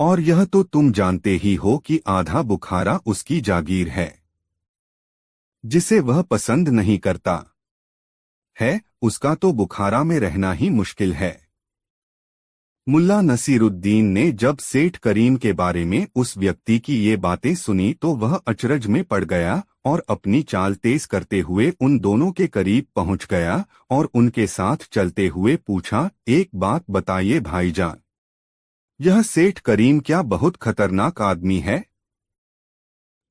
और यह तो तुम जानते ही हो कि आधा बुखारा उसकी जागीर है, जिसे वह पसंद नहीं करता है, उसका तो बुखारा में रहना ही मुश्किल है। मुल्ला नसीरुद्दीन ने जब सेठ करीम के बारे में उस व्यक्ति की ये बातें सुनी तो वह अचरज में पड़ गया और अपनी चाल तेज करते हुए उन दोनों के करीब पहुंच गया और उनके साथ चलते हुए पूछा, एक बात बताइए भाईजान, यह सेठ करीम क्या बहुत खतरनाक आदमी है?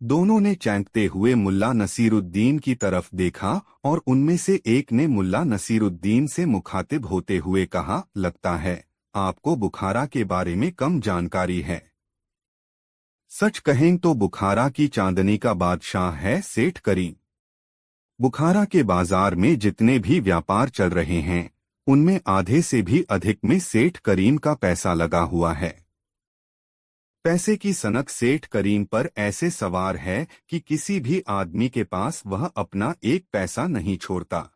दोनों ने चौंकते हुए मुल्ला नसीरुद्दीन की तरफ देखा और उनमें से एक ने मुल्ला नसीरुद्दीन से मुखातिब होते हुए कहा, लगता है आपको बुखारा के बारे में कम जानकारी है। सच कहें तो बुखारा की चांदनी का बादशाह है सेठ करीम। बुखारा के बाजार में जितने भी व्यापार चल रहे हैं उनमें आधे से भी अधिक में सेठ करीम का पैसा लगा हुआ है। पैसे की सनक सेठ करीम पर ऐसे सवार है कि किसी भी आदमी के पास वह अपना एक पैसा नहीं छोड़ता।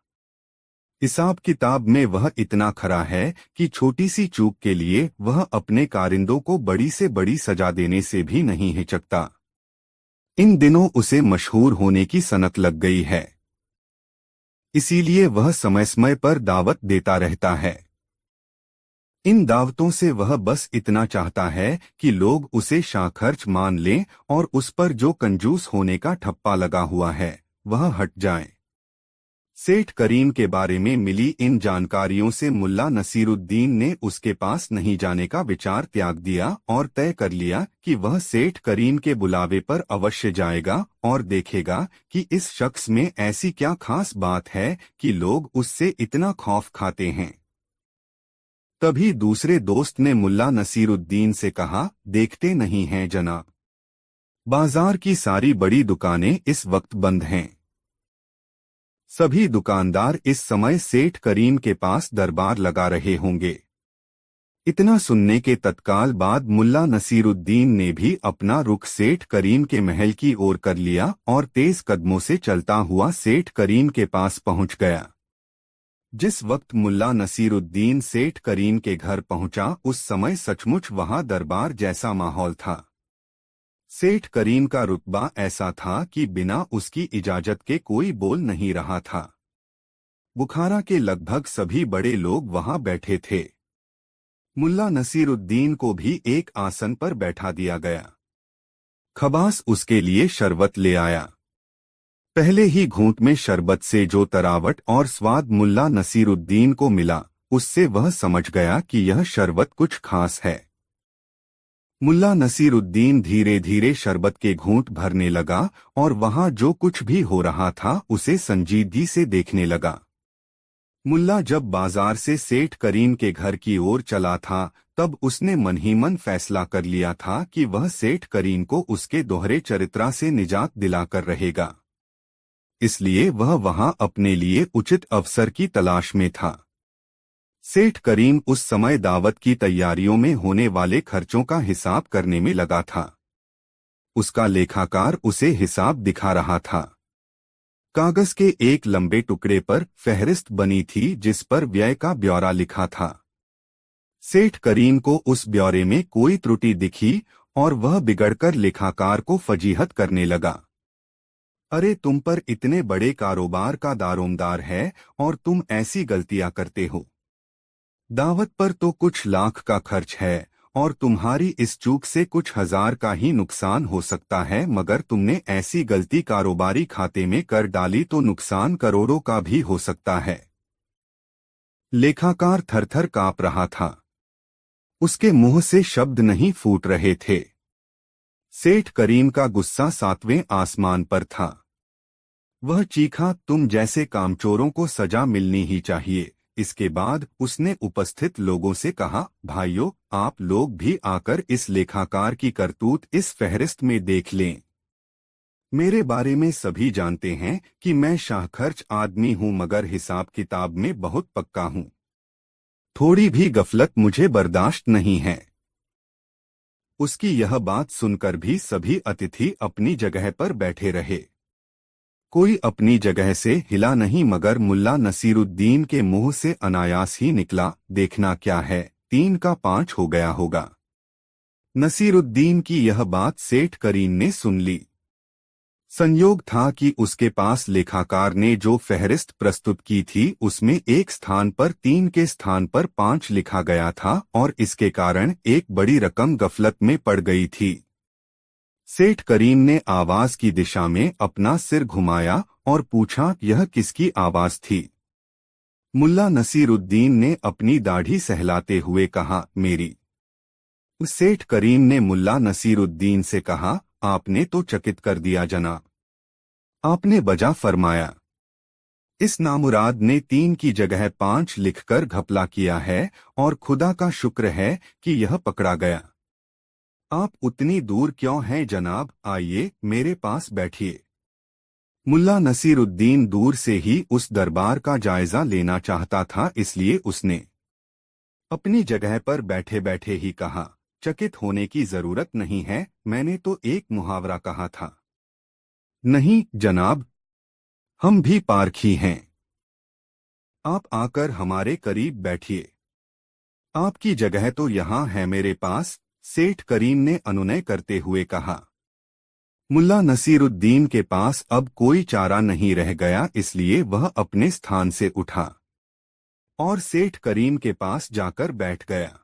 हिसाब किताब में वह इतना खरा है कि छोटी सी चूक के लिए वह अपने कारिंदों को बड़ी से बड़ी सजा देने से भी नहीं हिचकता। इन दिनों उसे मशहूर होने की सनक लग गई है, इसीलिए वह समय समय पर दावत देता रहता है। इन दावतों से वह बस इतना चाहता है कि लोग उसे शाखर्च मान लें और उस पर जो कंजूस होने का ठप्पा लगा हुआ है वह हट जाए। सेठ करीम के बारे में मिली इन जानकारियों से मुल्ला नसीरुद्दीन ने उसके पास नहीं जाने का विचार त्याग दिया और तय कर लिया कि वह सेठ करीम के बुलावे पर अवश्य जाएगा और देखेगा कि इस शख्स में ऐसी क्या खास बात है कि लोग उससे इतना खौफ खाते हैं। तभी दूसरे दोस्त ने मुल्ला नसीरुद्दीन से कहा, देखते नहीं हैं जनाब, बाजार की सारी बड़ी दुकानें इस वक्त बंद हैं। सभी दुकानदार इस समय सेठ करीम के पास दरबार लगा रहे होंगे। इतना सुनने के तत्काल बाद मुल्ला नसीरुद्दीन ने भी अपना रुख सेठ करीम के महल की ओर कर लिया और तेज कदमों से चलता हुआ सेठ करीम के पास पहुंच गया। जिस वक्त मुल्ला नसीरुद्दीन सेठ करीम के घर पहुंचा उस समय सचमुच वहां दरबार जैसा माहौल था। सेठ करीम का रुतबा ऐसा था कि बिना उसकी इजाजत के कोई बोल नहीं रहा था। बुखारा के लगभग सभी बड़े लोग वहां बैठे थे। मुल्ला नसीरुद्दीन को भी एक आसन पर बैठा दिया गया। खबास उसके लिए शरबत ले आया। पहले ही घूंट में शरबत से जो तरावट और स्वाद मुल्ला नसीरुद्दीन को मिला उससे वह समझ गया कि यह शरबत कुछ खास है। मुल्ला नसीरुद्दीन धीरे धीरे शरबत के घूंट भरने लगा और वहां जो कुछ भी हो रहा था उसे संजीदगी से देखने लगा। मुल्ला जब बाजार से सेठ करीम के घर की ओर चला था तब उसने मन ही मन फैसला कर लिया था कि वह सेठ करीम को उसके दोहरे चरित्रा से निजात दिलाकर रहेगा। इसलिए वह वहां अपने लिए उचित अवसर की तलाश में था। सेठ करीम उस समय दावत की तैयारियों में होने वाले खर्चों का हिसाब करने में लगा था। उसका लेखाकार उसे हिसाब दिखा रहा था। कागज के एक लंबे टुकड़े पर फहरिस्त बनी थी जिस पर व्यय का ब्यौरा लिखा था। सेठ करीम को उस ब्यौरे में कोई त्रुटि दिखी और वह बिगड़कर लेखाकार को फजीहत करने लगा। अरे, तुम पर इतने बड़े कारोबार का दारोमदार है और तुम ऐसी गलतियां करते हो। दावत पर तो कुछ लाख का खर्च है और तुम्हारी इस चूक से कुछ हजार का ही नुकसान हो सकता है, मगर तुमने ऐसी गलती कारोबारी खाते में कर डाली तो नुकसान करोड़ों का भी हो सकता है। लेखाकार थरथर कांप रहा था। उसके मुंह से शब्द नहीं फूट रहे थे। सेठ करीम का गुस्सा 7वें आसमान पर था। वह चीखा, तुम जैसे कामचोरों को सजा मिलनी ही चाहिए। इसके बाद उसने उपस्थित लोगों से कहा, भाइयों, आप लोग भी आकर इस लेखाकार की करतूत इस फहरिस्त में देख लें। मेरे बारे में सभी जानते हैं कि मैं शाहखर्च आदमी हूं, मगर हिसाब किताब में बहुत पक्का हूं। थोड़ी भी गफलत मुझे बर्दाश्त नहीं है। उसकी यह बात सुनकर भी सभी अतिथि अपनी जगह पर बैठे रहे। कोई अपनी जगह से हिला नहीं, मगर मुल्ला नसीरुद्दीन के मुंह से अनायास ही निकला, देखना क्या है, 3 का 5 हो गया होगा। नसीरुद्दीन की यह बात सेठ करीम ने सुन ली। संयोग था कि उसके पास लेखाकार ने जो फहरिस्त प्रस्तुत की थी उसमें एक स्थान पर 3 के स्थान पर 5 लिखा गया था और इसके कारण एक बड़ी रकम गफलत में पड़ गई थी। सेठ करीम ने आवाज की दिशा में अपना सिर घुमाया और पूछा, यह किसकी आवाज थी? मुल्ला नसीरुद्दीन ने अपनी दाढ़ी सहलाते हुए कहा, मेरी। सेठ करीम ने मुल्ला नसीरुद्दीन से कहा, आपने तो चकित कर दिया जनाब। आपने बजा फरमाया। इस नामुराद ने 3 की जगह 5 लिखकर घपला किया है और खुदा का शुक्र है कि यह पकड़ा गया। आप उतनी दूर क्यों हैं जनाब, आइए मेरे पास बैठिए। मुल्ला नसीरुद्दीन दूर से ही उस दरबार का जायजा लेना चाहता था, इसलिए उसने अपनी जगह पर बैठे बैठे ही कहा, चकित होने की जरूरत नहीं है, मैंने तो एक मुहावरा कहा था। नहीं जनाब, हम भी पारखी हैं। आप आकर हमारे करीब बैठिए। आपकी जगह तो यहाँ है मेरे पास, सेठ करीम ने अनुनय करते हुए कहा। मुल्ला नसीरुद्दीन के पास अब कोई चारा नहीं रह गया, इसलिए वह अपने स्थान से उठा और सेठ करीम के पास जाकर बैठ गया।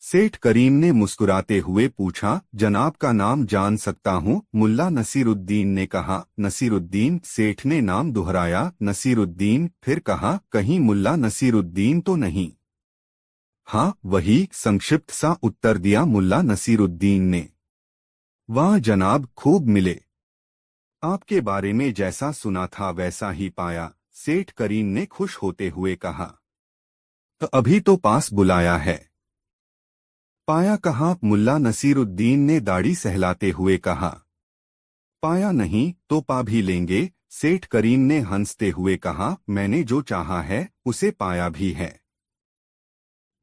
सेठ करीम ने मुस्कुराते हुए पूछा, जनाब का नाम जान सकता हूँ? मुल्ला नसीरुद्दीन ने कहा। नसीरुद्दीन। सेठ ने नाम दोहराया, नसीरुद्दीन, फिर कहा, कहीं मुल्ला नसीरुद्दीन तो नहीं? हाँ वही, संक्षिप्त सा उत्तर दिया मुल्ला नसीरुद्दीन ने। वाह जनाब, खूब मिले। आपके बारे में जैसा सुना था वैसा ही पाया, सेठ करीम ने खुश होते हुए कहा। तो अभी तो पास बुलाया है। पाया कहाँ? मुल्ला नसीरुद्दीन ने दाढ़ी सहलाते हुए कहा। पाया नहीं तो पा भी लेंगे, सेठ करीम ने हंसते हुए कहा, मैंने जो चाहा है उसे पाया भी है।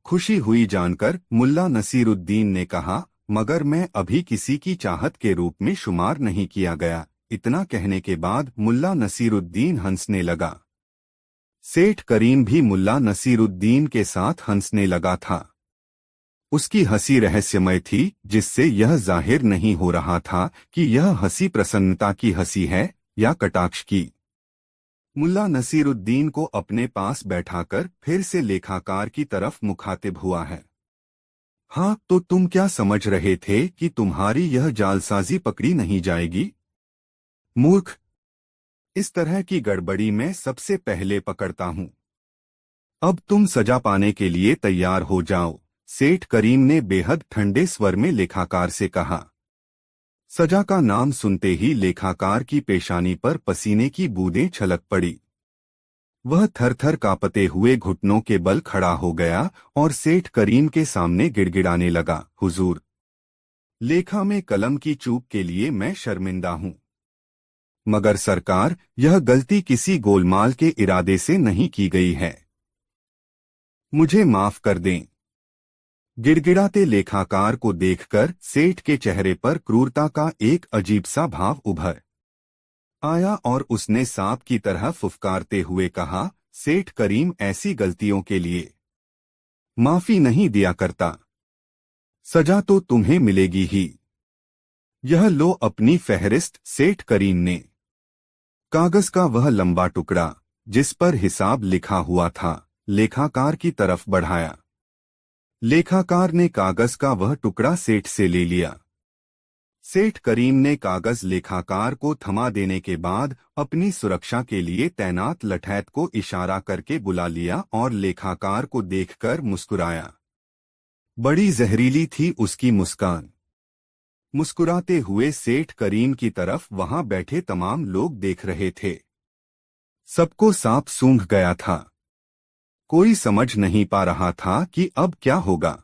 खुशी हुई जानकर मुल्ला नसीरुद्दीन ने कहा, मगर मैं अभी किसी की चाहत के रूप में शुमार नहीं किया गया। इतना कहने के बाद मुल्ला नसीरुद्दीन हंसने लगा। सेठ करीम भी मुल्ला नसीरुद्दीन के साथ हंसने लगा था। उसकी हंसी रहस्यमय थी, जिससे यह जाहिर नहीं हो रहा था कि यह हंसी प्रसन्नता की हंसी है या कटाक्ष की। मुल्ला नसीरुद्दीन को अपने पास बैठाकर फिर से लेखाकार की तरफ मुखातिब हुआ है। हाँ, तो तुम क्या समझ रहे थे कि तुम्हारी यह जालसाजी पकड़ी नहीं जाएगी? मूर्ख, इस तरह की गड़बड़ी मैं सबसे पहले पकड़ता हूँ। अब तुम सजा पाने के लिए तैयार हो जाओ, सेठ करीम ने बेहद ठंडे स्वर में लेखाकार से कहा। सजा का नाम सुनते ही लेखाकार की पेशानी पर पसीने की बूंदें छलक पड़ी। वह थर-थर कांपते हुए घुटनों के बल खड़ा हो गया और सेठ करीम के सामने गिड़गिड़ाने लगा, हुजूर, लेखा में कलम की चूक के लिए मैं शर्मिंदा हूँ। मगर सरकार, यह गलती किसी गोलमाल के इरादे से नहीं की गई है। मुझे माफ कर दें। गिड़गिड़ाते लेखाकार को देखकर सेठ के चेहरे पर क्रूरता का एक अजीब सा भाव उभर आया और उसने सांप की तरह फुफकारते हुए कहा, सेठ करीम, ऐसी गलतियों के लिए माफी नहीं दिया करता। सजा तो तुम्हें मिलेगी ही। यह लो अपनी फहरिस्त। सेठ करीम ने कागज का वह लंबा टुकड़ा जिस पर हिसाब लिखा हुआ था लेखाकार की तरफ बढ़ाया। लेखाकार ने कागज का वह टुकड़ा सेठ से ले लिया। सेठ करीम ने कागज लेखाकार को थमा देने के बाद अपनी सुरक्षा के लिए तैनात लठैत को इशारा करके बुला लिया और लेखाकार को देखकर मुस्कुराया। बड़ी जहरीली थी उसकी मुस्कान। मुस्कुराते हुए सेठ करीम की तरफ वहां बैठे तमाम लोग देख रहे थे। सबको सांप सूंघ गया था। कोई समझ नहीं पा रहा था कि अब क्या होगा।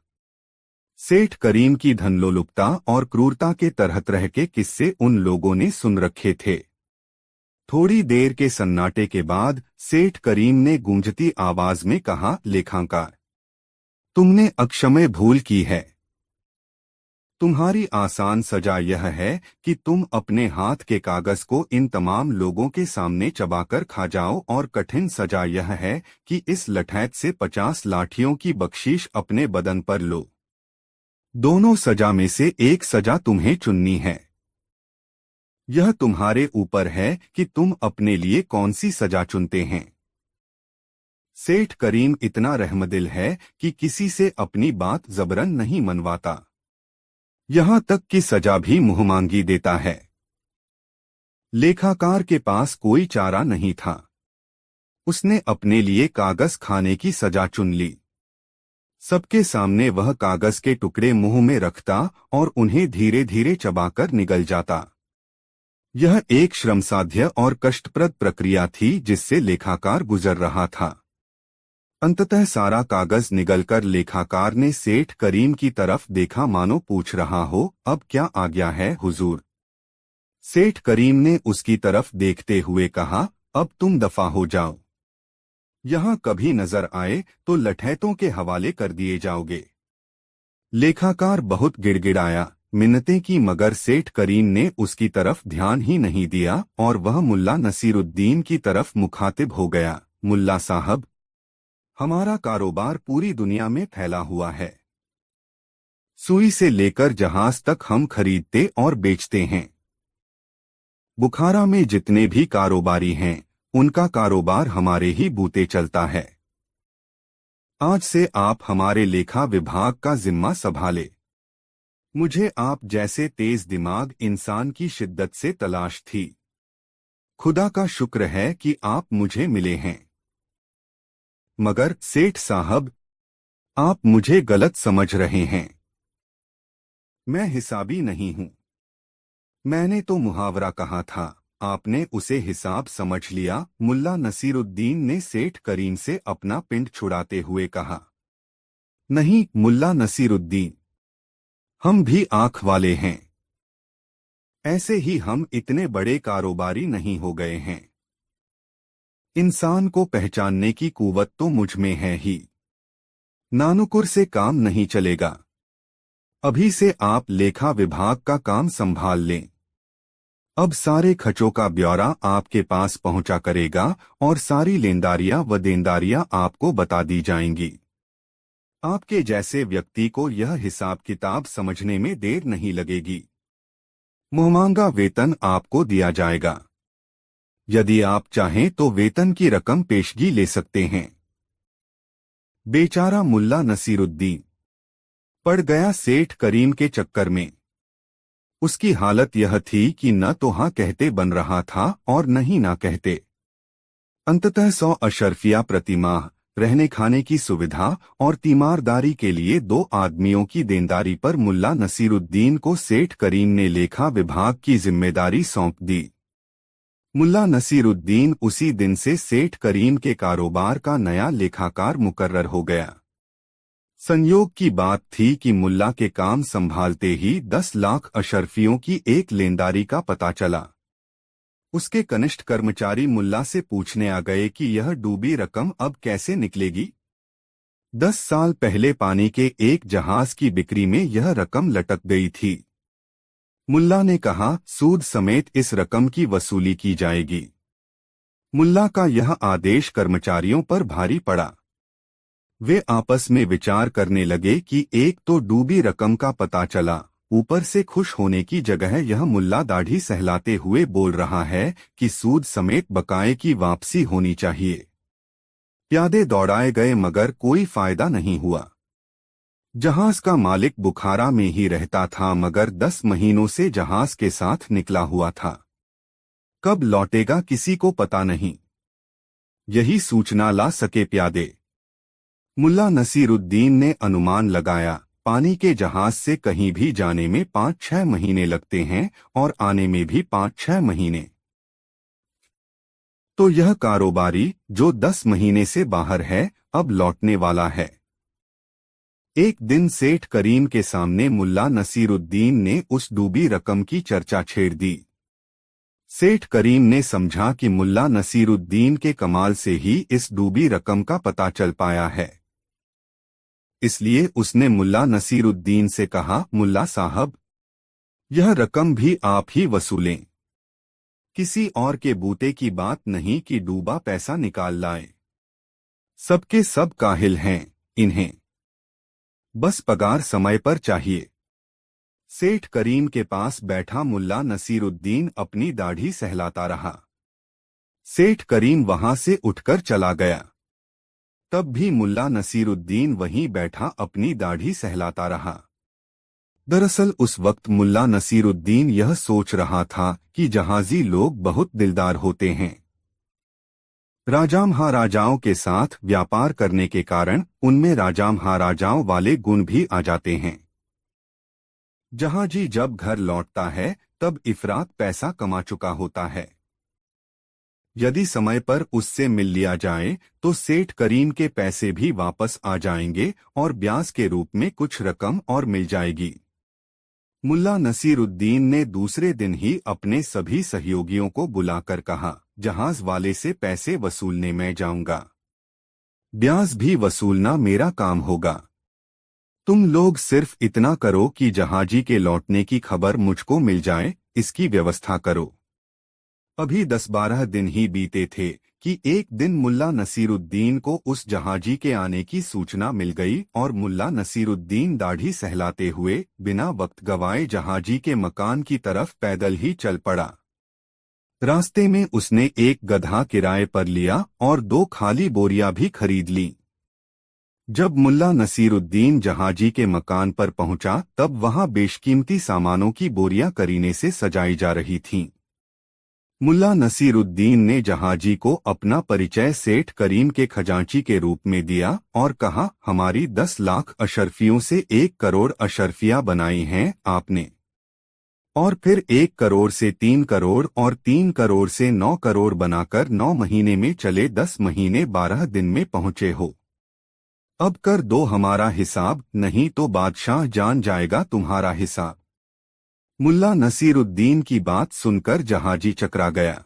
सेठ करीम की धनलोलुपता और क्रूरता के तरह तरह के किस्से उन लोगों ने सुन रखे थे। थोड़ी देर के सन्नाटे के बाद सेठ करीम ने गूंजती आवाज में कहा, लेखाकार, तुमने अक्षम्य भूल की है। तुम्हारी आसान सजा यह है कि तुम अपने हाथ के कागज को इन तमाम लोगों के सामने चबाकर खा जाओ, और कठिन सजा यह है कि इस लठैत से 50 लाठियों की बख्शीश अपने बदन पर लो। दोनों सजा में से एक सजा तुम्हें चुननी है। यह तुम्हारे ऊपर है कि तुम अपने लिए कौन सी सजा चुनते हैं। सेठ करीम इतना रहमदिल है कि किसी से अपनी बात जबरन नहीं मनवाता, यहां तक कि सजा भी मुंहमांगी देता है। लेखाकार के पास कोई चारा नहीं था। उसने अपने लिए कागज खाने की सजा चुन ली। सबके सामने वह कागज के टुकड़े मुंह में रखता और उन्हें धीरे धीरे चबाकर निगल जाता। यह एक श्रमसाध्य और कष्टप्रद प्रक्रिया थी जिससे लेखाकार गुजर रहा था। अंततः सारा कागज निगलकर लेखाकार ने सेठ करीम की तरफ देखा, मानो पूछ रहा हो, अब क्या आज्ञा है हुजूर। सेठ करीम ने उसकी तरफ देखते हुए कहा, अब तुम दफा हो जाओ। यहां कभी नजर आए तो लठैतों के हवाले कर दिए जाओगे। लेखाकार बहुत गिड़गिड़ाया, मिन्नतें की, मगर सेठ करीम ने उसकी तरफ ध्यान ही नहीं दिया और वह मुल्ला नसीरुद्दीन की तरफ मुखातिब हो गया। मुल्ला साहब, हमारा कारोबार पूरी दुनिया में फैला हुआ है। सुई से लेकर जहाज तक हम खरीदते और बेचते हैं। बुखारा में जितने भी कारोबारी हैं, उनका कारोबार हमारे ही बूते चलता है। आज से आप हमारे लेखा विभाग का जिम्मा संभाले। मुझे आप जैसे तेज दिमाग इंसान की शिद्दत से तलाश थी। खुदा का शुक्र है कि आप मुझे मिले हैं। मगर सेठ साहब, आप मुझे गलत समझ रहे हैं। मैं हिसाबी नहीं हूं। मैंने तो मुहावरा कहा था, आपने उसे हिसाब समझ लिया। मुल्ला नसीरुद्दीन ने सेठ करीम से अपना पिंड छुड़ाते हुए कहा। नहीं मुल्ला नसीरुद्दीन, हम भी आंख वाले हैं। ऐसे ही हम इतने बड़े कारोबारी नहीं हो गए हैं। इंसान को पहचानने की कुव्वत तो मुझ में है ही। नानुकुर से काम नहीं चलेगा। अभी से आप लेखा विभाग का काम संभाल लें। अब सारे खर्चों का ब्यौरा आपके पास पहुंचा करेगा और सारी लेनदारियां व देनदारियां आपको बता दी जाएंगी। आपके जैसे व्यक्ति को यह हिसाब किताब समझने में देर नहीं लगेगी। मुहमांगा वेतन आपको दिया जाएगा। यदि आप चाहें तो वेतन की रकम पेशगी ले सकते हैं। बेचारा मुल्ला नसीरुद्दीन पड़ गया सेठ करीम के चक्कर में। उसकी हालत यह थी कि न तो हाँ कहते बन रहा था और न ही ना कहते। अंततः 100 अशर्फिया प्रतिमाह रहने खाने की सुविधा और तीमारदारी के लिए 2 आदमियों की देनदारी पर मुल्ला नसीरुद्दीन को सेठ करीम ने लेखा विभाग की जिम्मेदारी सौंप दी। मुल्ला नसीरुद्दीन उसी दिन से सेठ करीम के कारोबार का नया लेखाकार मुकर्रर हो गया। संयोग की बात थी कि मुल्ला के काम संभालते ही 10 लाख अशर्फियों की एक लेनदारी का पता चला। उसके कनिष्ठ कर्मचारी मुल्ला से पूछने आ गए कि यह डूबी रकम अब कैसे निकलेगी। 10 साल पहले पानी के एक जहाज की बिक्री में यह रकम लटक गई थी। मुल्ला ने कहा, सूद समेत इस रकम की वसूली की जाएगी। मुल्ला का यह आदेश कर्मचारियों पर भारी पड़ा। वे आपस में विचार करने लगे कि एक तो डूबी रकम का पता चला, ऊपर से खुश होने की जगह यह मुल्ला दाढ़ी सहलाते हुए बोल रहा है कि सूद समेत बकाये की वापसी होनी चाहिए। प्यादे दौड़ाए गए मगर कोई फायदा नहीं हुआ। जहाज का मालिक बुखारा में ही रहता था मगर 10 महीनों से जहाज के साथ निकला हुआ था। कब लौटेगा किसी को पता नहीं। यही सूचना ला सके प्यादे। मुल्ला नसीरुद्दीन ने अनुमान लगाया, पानी के जहाज से कहीं भी जाने में 5-6 महीने लगते हैं और आने में भी 5-6 महीने। तो यह कारोबारी जो 10 महीने से बाहर है अब लौटने वाला है। एक दिन सेठ करीम के सामने मुल्ला नसीरुद्दीन ने उस डूबी रकम की चर्चा छेड़ दी। सेठ करीम ने समझा कि मुल्ला नसीरुद्दीन के कमाल से ही इस डूबी रकम का पता चल पाया है। इसलिए उसने मुल्ला नसीरुद्दीन से कहा, मुल्ला साहब, यह रकम भी आप ही वसूलें। किसी और के बूते की बात नहीं कि डूबा पैसा निकाल लाए। सबके सब काहिल हैं, इन्हें बस पगार समय पर चाहिए। सेठ करीम के पास बैठा मुल्ला नसीरुद्दीन अपनी दाढ़ी सहलाता रहा। सेठ करीम वहां से उठकर चला गया। तब भी मुल्ला नसीरुद्दीन वहीं बैठा अपनी दाढ़ी सहलाता रहा। दरअसल उस वक्त मुल्ला नसीरुद्दीन यह सोच रहा था कि जहाजी लोग बहुत दिलदार होते हैं। राजा महाराजाओं के साथ व्यापार करने के कारण उनमें राजा महाराजाओं वाले गुण भी आ जाते हैं। जहाजी जब घर लौटता है तब इफरात पैसा कमा चुका होता है। यदि समय पर उससे मिल लिया जाए तो सेठ करीम के पैसे भी वापस आ जाएंगे और ब्याज के रूप में कुछ रकम और मिल जाएगी। मुल्ला नसीरुद्दीन ने दूसरे दिन ही अपने सभी सहयोगियों को बुलाकर कहा, जहाज वाले से पैसे वसूलने मैं जाऊंगा। ब्याज भी वसूलना मेरा काम होगा। तुम लोग सिर्फ इतना करो कि जहाजी के लौटने की खबर मुझको मिल जाए, इसकी व्यवस्था करो। अभी 10-12 दिन ही बीते थे कि एक दिन मुल्ला नसीरुद्दीन को उस जहाजी के आने की सूचना मिल गई और मुल्ला नसीरुद्दीन दाढ़ी सहलाते हुए बिना वक्त गवाए जहाजी के मकान की तरफ पैदल ही चल पड़ा। रास्ते में उसने एक गधा किराए पर लिया और 2 खाली बोरियां भी खरीद लीं। जब मुल्ला नसीरुद्दीन जहाजी के मकान पर पहुंचा तब वहां बेशकीमती सामानों की बोरियां करीने से सजाई जा रही थीं। मुल्ला नसीरुद्दीन ने जहाजी को अपना परिचय सेठ करीम के खजांची के रूप में दिया और कहा, हमारी 10 लाख अशर्फियों से 1 करोड़ अशर्फियां बनाई हैं आपने, और फिर 1 करोड़ से 3 करोड़ और 3 करोड़ से 9 करोड़ बनाकर 9 महीने में चले 10 महीने 12 दिन में पहुंचे हो। अब कर दो हमारा हिसाब, नहीं तो बादशाह जान जाएगा तुम्हारा हिसाब। मुल्ला नसीरुद्दीन की बात सुनकर जहाजी चकरा गया।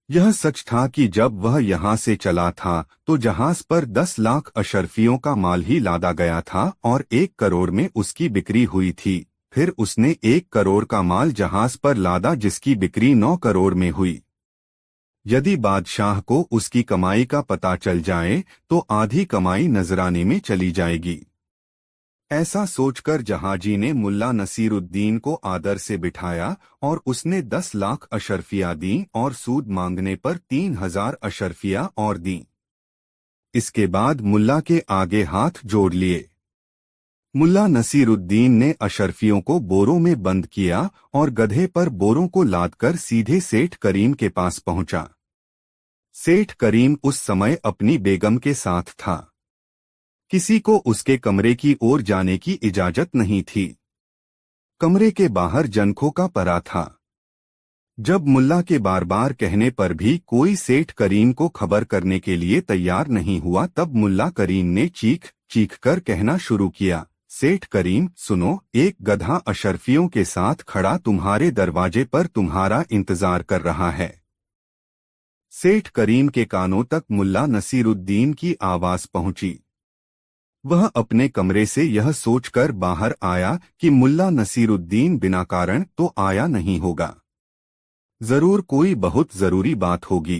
यह सच था कि जब वह यहाँ से चला था तो जहाज पर 10 लाख अशर्फियों का माल ही लादा गया था और 1 करोड़ में उसकी बिक्री हुई थी। फिर उसने 1 करोड़ का माल जहाज पर लादा जिसकी बिक्री 9 करोड़ में हुई। यदि बादशाह को उसकी कमाई का पता चल जाए तो आधी कमाई नजराने में चली जाएगी। ऐसा सोचकर जहाजी ने मुल्ला नसीरुद्दीन को आदर से बिठाया और उसने 10 लाख अशर्फियां दी और सूद मांगने पर 3000 अशर्फियां और दी। इसके बाद मुल्ला के आगे हाथ जोड़ लिए। मुल्ला नसीरुद्दीन ने अशर्फियों को बोरों में बंद किया और गधे पर बोरों को लादकर सीधे सेठ करीम के पास पहुंचा। सेठ करीम उस समय अपनी बेगम के साथ था। किसी को उसके कमरे की ओर जाने की इजाजत नहीं थी। कमरे के बाहर जनखों का परा था। जब मुल्ला के बार बार कहने पर भी कोई सेठ करीम को खबर करने के लिए तैयार नहीं हुआ तब मुल्ला करीम ने चीख कर कहना शुरू किया, सेठ करीम सुनो, एक गधा अशर्फियों के साथ खड़ा तुम्हारे दरवाजे पर तुम्हारा इंतजार कर रहा है। सेठ करीम के कानों तक मुल्ला नसीरुद्दीन की आवाज पहुंची। वह अपने कमरे से यह सोचकर बाहर आया कि मुल्ला नसीरुद्दीन बिना कारण तो आया नहीं होगा, जरूर कोई बहुत जरूरी बात होगी।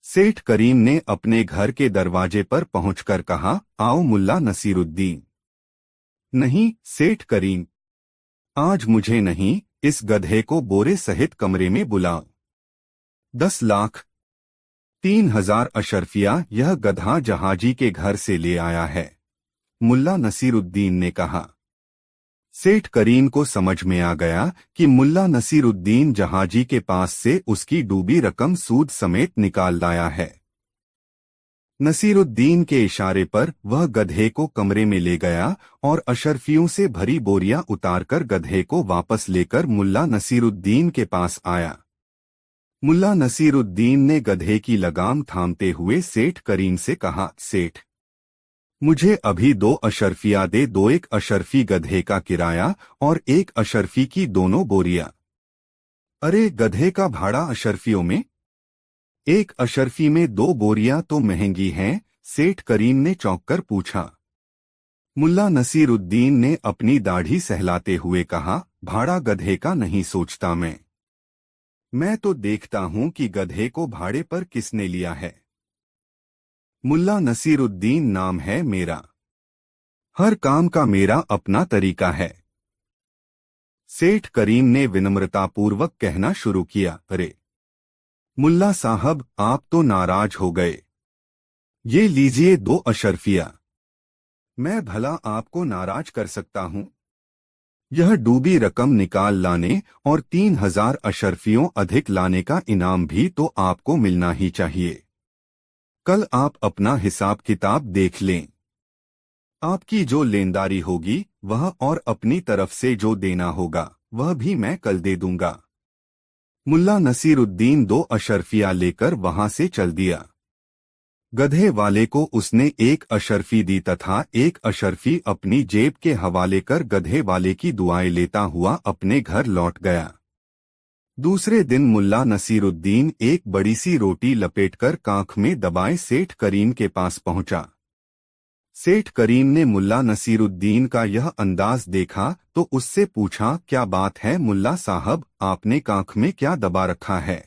सेठ करीम ने अपने घर के दरवाजे पर पहुंचकर कहा, आओ मुल्ला नसीरुद्दीन। नहीं सेठ करीम, आज मुझे नहीं, इस गधे को बोरे सहित कमरे में बुलाओ। 10 लाख 3000 अशर्फिया यह गधा जहाजी के घर से ले आया है, मुल्ला नसीरुद्दीन ने कहा। सेठ करीम को समझ में आ गया कि मुल्ला नसीरुद्दीन जहाजी के पास से उसकी डूबी रकम सूद समेत निकाल लाया है। नसीरुद्दीन के इशारे पर वह गधे को कमरे में ले गया और अशर्फियों से भरी बोरियां उतारकर गधे को वापस लेकर मुल्ला नसीरुद्दीन के पास आया। मुल्ला नसीरुद्दीन ने गधे की लगाम थामते हुए सेठ करीम से कहा, सेठ, मुझे अभी 2 अशर्फिया दे दो, 1 अशर्फी गधे का किराया और 1 अशर्फी की दोनों बोरियां। अरे, गधे का भाड़ा अशर्फियों में? 1 अशर्फी में 2 बोरियां तो महंगी हैं, सेठ करीम ने चौंककर पूछा। मुल्ला नसीरुद्दीन ने अपनी दाढ़ी सहलाते हुए कहा, भाड़ा गधे का नहीं सोचता मैं तो देखता हूं कि गधे को भाड़े पर किसने लिया है। मुल्ला नसीरुद्दीन नाम है मेरा। हर काम का मेरा अपना तरीका है। सेठ करीम ने विनम्रतापूर्वक कहना शुरू किया, अरे मुल्ला साहब, आप तो नाराज हो गए। ये लीजिए 2 अशर्फिया। मैं भला आपको नाराज कर सकता हूं? यह डूबी रकम निकाल लाने और 3000 अशर्फियों अधिक लाने का इनाम भी तो आपको मिलना ही चाहिए। कल आप अपना हिसाब किताब देख लें। आपकी जो लेनदारी होगी वह और अपनी तरफ से जो देना होगा वह भी मैं कल दे दूंगा। मुल्ला नसीरुद्दीन 2 अशर्फिया लेकर वहां से चल दिया। गधे वाले को उसने 1 अशर्फी दी तथा 1 अशर्फी अपनी जेब के हवाले कर गधे वाले की दुआएं लेता हुआ अपने घर लौट गया। दूसरे दिन मुल्ला नसीरुद्दीन एक बड़ी सी रोटी लपेटकर कांख में दबाए सेठ करीम के पास पहुंचा। सेठ करीम ने मुल्ला नसीरुद्दीन का यह अंदाज देखा तो उससे पूछा, क्या बात है मुल्ला साहब, आपने कांख में क्या दबा रखा है?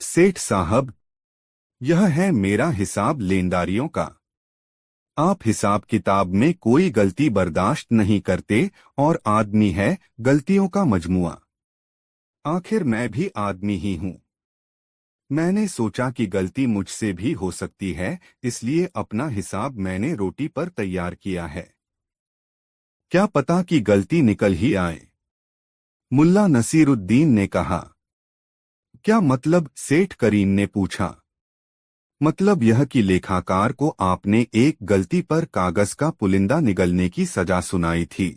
सेठ साहब, यह है मेरा हिसाब लेनदारियों का। आप हिसाब किताब में कोई गलती बर्दाश्त नहीं करते और आदमी है गलतियों का मजमुआ। आखिर मैं भी आदमी ही हूं। मैंने सोचा कि गलती मुझसे भी हो सकती है, इसलिए अपना हिसाब मैंने रोटी पर तैयार किया है। क्या पता कि गलती निकल ही आए। मुल्ला नसीरुद्दीन ने कहा। क्या मतलब? सेठ करीम ने पूछा। मतलब यह कि लेखाकार को आपने एक गलती पर कागज का पुलिंदा निगलने की सजा सुनाई थी।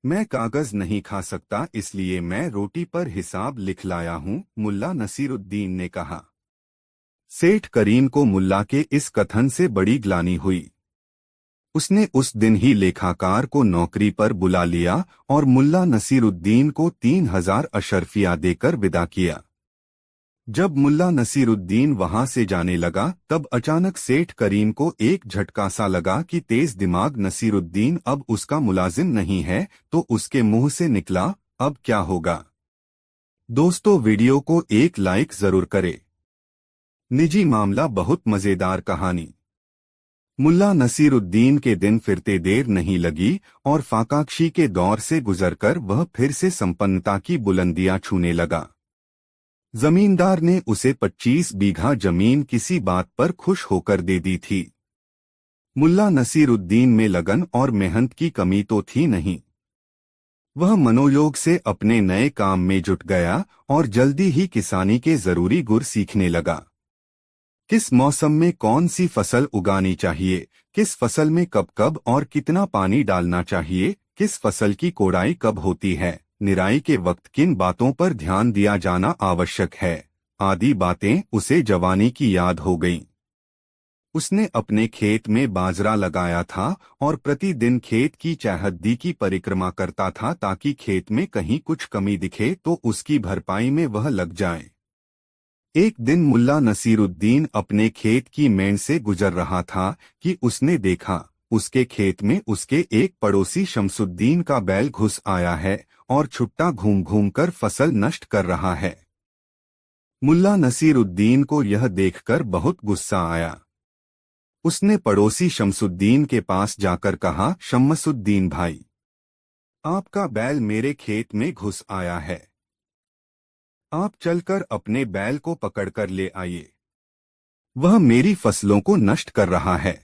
मैं कागज नहीं खा सकता, इसलिए मैं रोटी पर हिसाब लिख लाया हूं, मुल्ला नसीरुद्दीन ने कहा। सेठ करीम को मुल्ला के इस कथन से बड़ी ग्लानि हुई। उसने उस दिन ही लेखाकार को नौकरी पर बुला लिया और मुल्ला नसीरुद्दीन को 3000 अशर्फिया देकर विदा किया। जब मुल्ला नसीरुद्दीन वहां से जाने लगा तब अचानक सेठ करीम को एक झटका सा लगा कि तेज दिमाग नसीरुद्दीन अब उसका मुलाजिम नहीं है, तो उसके मुंह से निकला, अब क्या होगा? दोस्तों, वीडियो को एक लाइक जरूर करें। निजी मामला, बहुत मजेदार कहानी। मुल्ला नसीरुद्दीन के दिन फिरते देर नहीं लगी और फाकाक्षी के दौर से गुजरकर वह फिर से संपन्नता की बुलंदियां छूने लगा। जमींदार ने उसे 25 बीघा जमीन किसी बात पर खुश होकर दे दी थी। मुल्ला नसीरुद्दीन में लगन और मेहनत की कमी तो थी नहीं। वह मनोयोग से अपने नए काम में जुट गया और जल्दी ही किसानी के जरूरी गुर सीखने लगा। किस मौसम में कौन सी फसल उगानी चाहिए, किस फसल में कब कब और कितना पानी डालना चाहिए, किस फसल की कोड़ाई कब होती है, निराई के वक्त किन बातों पर ध्यान दिया जाना आवश्यक है, आदि बातें उसे जवानी की याद हो गईं। उसने अपने खेत में बाजरा लगाया था और प्रतिदिन खेत की चौहद्दी की परिक्रमा करता था ताकि खेत में कहीं कुछ कमी दिखे तो उसकी भरपाई में वह लग जाए। एक दिन मुल्ला नसीरुद्दीन अपने खेत की मेंढ से गुजर रहा था कि उसने देखा उसके खेत में उसके एक पड़ोसी शमसुद्दीन का बैल घुस आया है और छुट्टा घूम घूम कर फसल नष्ट कर रहा है। मुल्ला नसीरुद्दीन को यह देखकर बहुत गुस्सा आया। उसने पड़ोसी शमसुद्दीन के पास जाकर कहा, शमसुद्दीन भाई, आपका बैल मेरे खेत में घुस आया है। आप चलकर अपने बैल को पकड़कर ले आइए। वह मेरी फसलों को नष्ट कर रहा है।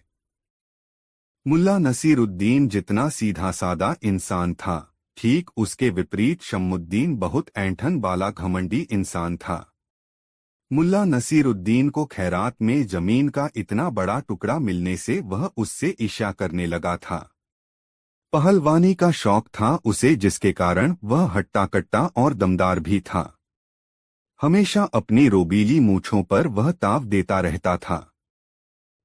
मुल्ला नसीरुद्दीन जितना सीधा सादा इंसान था, ठीक उसके विपरीत शम्मुद्दीन बहुत ऐंठन वाला घमंडी इंसान था। मुल्ला नसीरुद्दीन को खैरात में जमीन का इतना बड़ा टुकड़ा मिलने से वह उससे ईर्ष्या करने लगा था। पहलवानी का शौक था उसे, जिसके कारण वह हट्टा कट्टा और दमदार भी था। हमेशा अपनी रोबीली मूंछों पर वह ताव देता रहता था।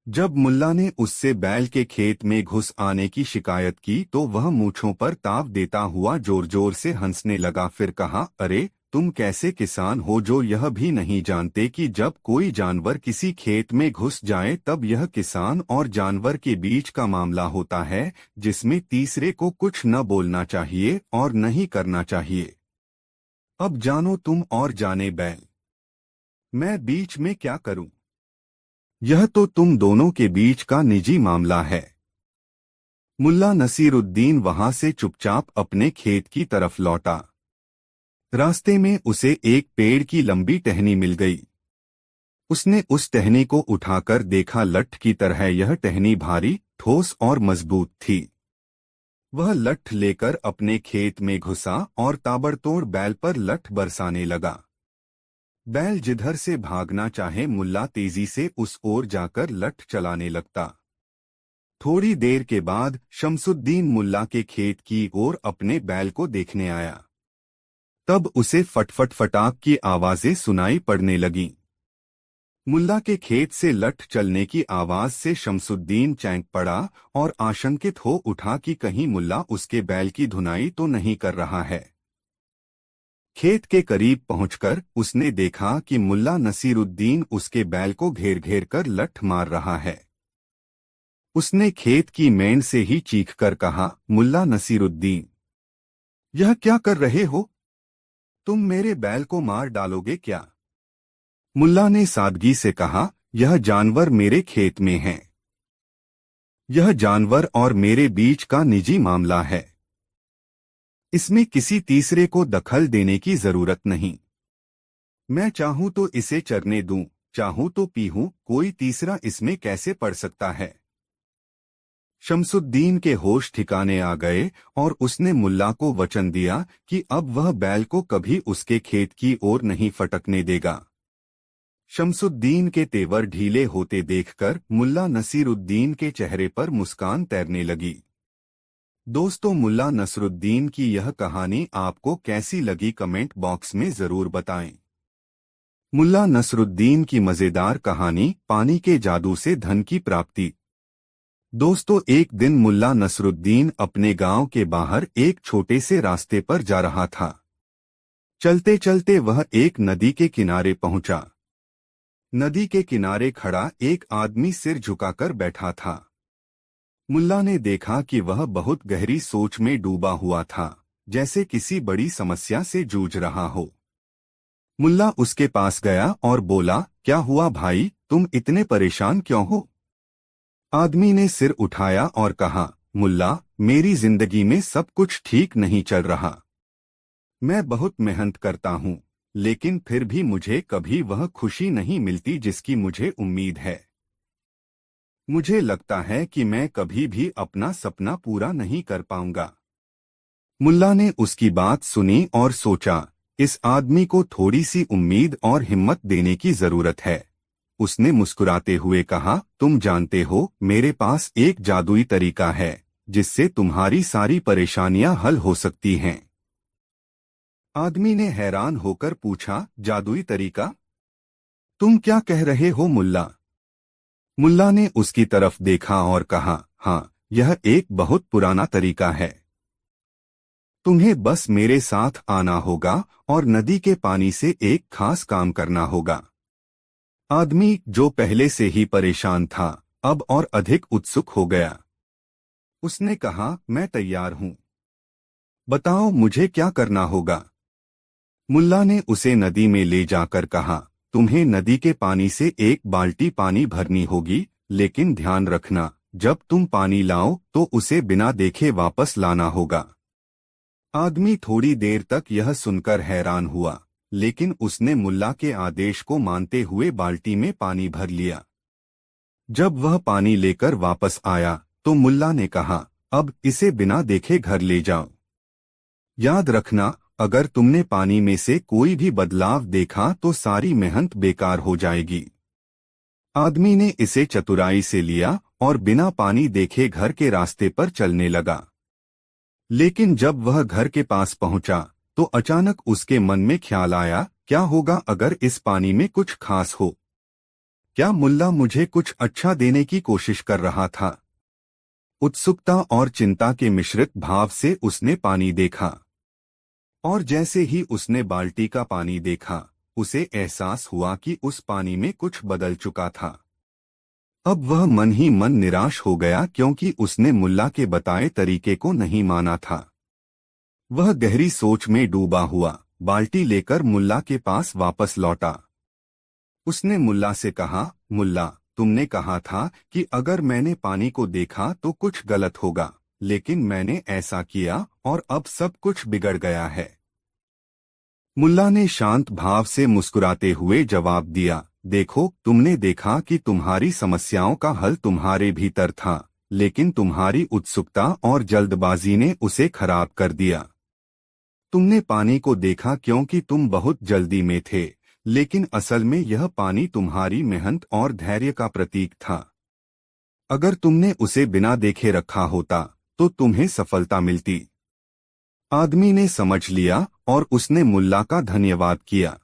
जब मुल्ला ने उससे बैल के खेत में घुस आने की शिकायत की तो वह मूंछों पर ताव देता हुआ जोर जोर से हंसने लगा। फिर कहा, अरे तुम कैसे किसान हो जो यह भी नहीं जानते कि जब कोई जानवर किसी खेत में घुस जाए तब यह किसान और जानवर के बीच का मामला होता है, जिसमें तीसरे को कुछ न बोलना चाहिए और नहीं करना चाहिए। अब जानो तुम और जाने बैल, मैं बीच में क्या करूं? यह तो तुम दोनों के बीच का निजी मामला है। मुल्ला नसीरुद्दीन वहां से चुपचाप अपने खेत की तरफ लौटा। रास्ते में उसे एक पेड़ की लंबी टहनी मिल गई। उसने उस टहनी को उठाकर देखा। लठ की तरह यह टहनी भारी, ठोस और मजबूत थी। वह लठ लेकर अपने खेत में घुसा और ताबड़तोड़ बैल पर लठ बरसाने लगा। बैल जिधर से भागना चाहे मुल्ला तेजी से उस ओर जाकर लठ चलाने लगता। थोड़ी देर के बाद शमसुद्दीन मुल्ला के खेत की ओर अपने बैल को देखने आया। तब उसे फटफट फटाक की आवाजें सुनाई पड़ने लगीं। मुल्ला के खेत से लठ चलने की आवाज से शमसुद्दीन चौंक पड़ा और आशंकित हो उठा कि कहीं मुल्ला उसके बैल की धुनाई तो नहीं कर रहा है। खेत के करीब पहुंचकर उसने देखा कि मुल्ला नसीरुद्दीन उसके बैल को घेर घेर कर लठ मार रहा है। उसने खेत की मेंढ से ही चीखकर कहा, मुल्ला नसीरुद्दीन, यह क्या कर रहे हो? तुम मेरे बैल को मार डालोगे क्या? मुल्ला ने सादगी से कहा, यह जानवर मेरे खेत में है। यह जानवर और मेरे बीच का निजी मामला है। इसमें किसी तीसरे को दखल देने की जरूरत नहीं। मैं चाहूं तो इसे चरने दूं, चाहूं तो पीहूं, कोई तीसरा इसमें कैसे पड़ सकता है? शमसुद्दीन के होश ठिकाने आ गए और उसने मुल्ला को वचन दिया कि अब वह बैल को कभी उसके खेत की ओर नहीं फटकने देगा। शमसुद्दीन के तेवर ढीले होते देखकर मुल्ला नसीरुद्दीन के चेहरे पर मुस्कान तैरने लगी। दोस्तों, मुल्ला नसरुद्दीन की यह कहानी आपको कैसी लगी कमेंट बॉक्स में जरूर बताएं। मुल्ला नसरुद्दीन की मजेदार कहानी, पानी के जादू से धन की प्राप्ति। दोस्तों, एक दिन मुल्ला नसरुद्दीन अपने गांव के बाहर एक छोटे से रास्ते पर जा रहा था। चलते चलते वह एक नदी के किनारे पहुंचा। नदी के किनारे खड़ा एक आदमी सिर झुकाकर बैठा था। मुल्ला ने देखा कि वह बहुत गहरी सोच में डूबा हुआ था, जैसे किसी बड़ी समस्या से जूझ रहा हो। मुल्ला उसके पास गया और बोला, क्या हुआ भाई, तुम इतने परेशान क्यों हो? आदमी ने सिर उठाया और कहा, मुल्ला, मेरी जिंदगी में सब कुछ ठीक नहीं चल रहा। मैं बहुत मेहनत करता हूँ, लेकिन फिर भी मुझे कभी वह खुशी नहीं मिलती जिसकी मुझे उम्मीद है। मुझे लगता है कि मैं कभी भी अपना सपना पूरा नहीं कर पाऊंगा। मुल्ला ने उसकी बात सुनी और सोचा, इस आदमी को थोड़ी सी उम्मीद और हिम्मत देने की जरूरत है। उसने मुस्कुराते हुए कहा, तुम जानते हो, मेरे पास एक जादुई तरीका है जिससे तुम्हारी सारी परेशानियां हल हो सकती हैं। आदमी ने हैरान होकर पूछा, जादुई तरीका? तुम क्या कह रहे हो मुल्ला? मुल्ला ने उसकी तरफ देखा और कहा, हाँ, यह एक बहुत पुराना तरीका है। तुम्हें बस मेरे साथ आना होगा और नदी के पानी से एक खास काम करना होगा। आदमी, जो पहले से ही परेशान था, अब और अधिक उत्सुक हो गया। उसने कहा, मैं तैयार हूं। बताओ मुझे क्या करना होगा। मुल्ला ने उसे नदी में ले जाकर कहा, तुम्हें नदी के पानी से एक बाल्टी पानी भरनी होगी, लेकिन ध्यान रखना, जब तुम पानी लाओ तो उसे बिना देखे वापस लाना होगा। आदमी थोड़ी देर तक यह सुनकर हैरान हुआ, लेकिन उसने मुल्ला के आदेश को मानते हुए बाल्टी में पानी भर लिया। जब वह पानी लेकर वापस आया तो मुल्ला ने कहा, अब इसे बिना देखे घर ले जाओ। याद रखना, अगर तुमने पानी में से कोई भी बदलाव देखा तो सारी मेहनत बेकार हो जाएगी। आदमी ने इसे चतुराई से लिया और बिना पानी देखे घर के रास्ते पर चलने लगा। लेकिन जब वह घर के पास पहुंचा तो अचानक उसके मन में ख्याल आया क्या होगा अगर इस पानी में कुछ खास हो? क्या मुल्ला मुझे कुछ अच्छा देने की कोशिश कर रहा था? उत्सुकता और चिंता के मिश्रित भाव से उसने पानी देखा, और जैसे ही उसने बाल्टी का पानी देखा, उसे एहसास हुआ कि उस पानी में कुछ बदल चुका था। अब वह मन ही मन निराश हो गया क्योंकि उसने मुल्ला के बताए तरीके को नहीं माना था। वह गहरी सोच में डूबा हुआ बाल्टी लेकर मुल्ला के पास वापस लौटा। उसने मुल्ला से कहा, मुल्ला, तुमने कहा था कि अगर मैंने पानी को देखा तो कुछ गलत होगा, लेकिन मैंने ऐसा किया और अब सब कुछ बिगड़ गया है। मुल्ला ने शांत भाव से मुस्कुराते हुए जवाब दिया, देखो, तुमने देखा कि तुम्हारी समस्याओं का हल तुम्हारे भीतर था, लेकिन तुम्हारी उत्सुकता और जल्दबाजी ने उसे खराब कर दिया। तुमने पानी को देखा क्योंकि तुम बहुत जल्दी में थे, लेकिन असल में यह पानी तुम्हारी मेहनत और धैर्य का प्रतीक था। अगर तुमने उसे बिना देखे रखा होता तो तुम्हें सफलता मिलती। आदमी ने समझ लिया और उसने मुल्ला का धन्यवाद किया।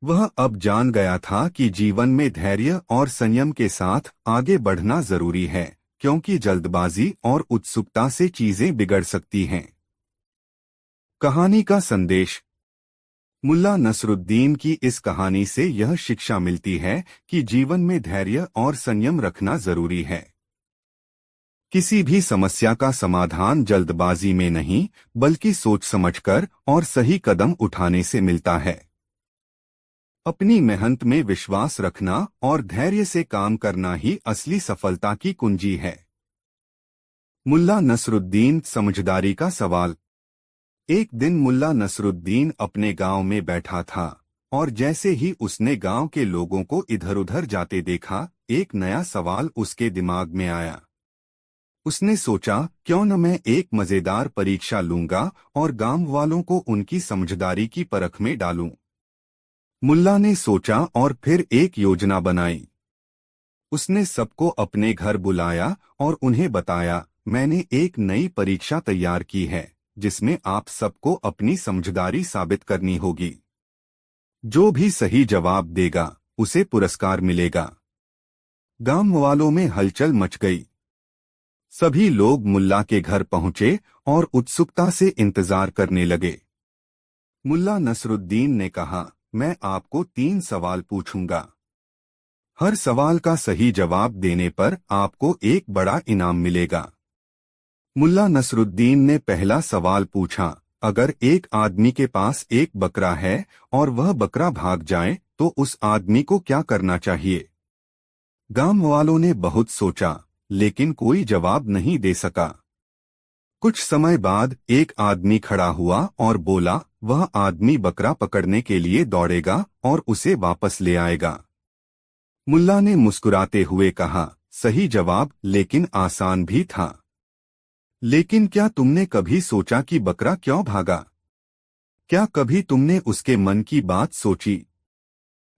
वह अब जान गया था कि जीवन में धैर्य और संयम के साथ आगे बढ़ना जरूरी है, क्योंकि जल्दबाजी और उत्सुकता से चीजें बिगड़ सकती हैं। कहानी का संदेश। मुल्ला नसरुद्दीन की इस कहानी से यह शिक्षा मिलती है कि जीवन में धैर्य और संयम रखना जरूरी है। किसी भी समस्या का समाधान जल्दबाजी में नहीं, बल्कि सोच समझकर और सही कदम उठाने से मिलता है। अपनी मेहनत में विश्वास रखना और धैर्य से काम करना ही असली सफलता की कुंजी है। मुल्ला नसरुद्दीन समझदारी का सवाल। एक दिन मुल्ला नसरुद्दीन अपने गांव में बैठा था, और जैसे ही उसने गांव के लोगों को इधर-उधर जाते देखा, एक नया सवाल उसके दिमाग में आया। उसने सोचा, क्यों न मैं एक मजेदार परीक्षा लूंगा और गांव वालों को उनकी समझदारी की परख में डालूं। मुल्ला ने सोचा और फिर एक योजना बनाई। उसने सबको अपने घर बुलाया और उन्हें बताया, मैंने एक नई परीक्षा तैयार की है, जिसमें आप सबको अपनी समझदारी साबित करनी होगी। जो भी सही जवाब देगा, उसे पुरस्कार मिलेगा। गांव वालों में हलचल मच गई। सभी लोग मुल्ला के घर पहुंचे और उत्सुकता से इंतजार करने लगे। मुल्ला नसरुद्दीन ने कहा, मैं आपको 3 सवाल पूछूंगा। हर सवाल का सही जवाब देने पर आपको एक बड़ा इनाम मिलेगा। मुल्ला नसरुद्दीन ने पहला सवाल पूछा, अगर एक आदमी के पास एक बकरा है और वह बकरा भाग जाए तो उस आदमी को क्या करना चाहिए? गांव वालों ने बहुत सोचा, लेकिन कोई जवाब नहीं दे सका। कुछ समय बाद एक आदमी खड़ा हुआ और बोला, वह आदमी बकरा पकड़ने के लिए दौड़ेगा और उसे वापस ले आएगा। मुल्ला ने मुस्कुराते हुए कहा, सही जवाब, लेकिन आसान भी था। लेकिन क्या तुमने कभी सोचा कि बकरा क्यों भागा? क्या कभी तुमने उसके मन की बात सोची?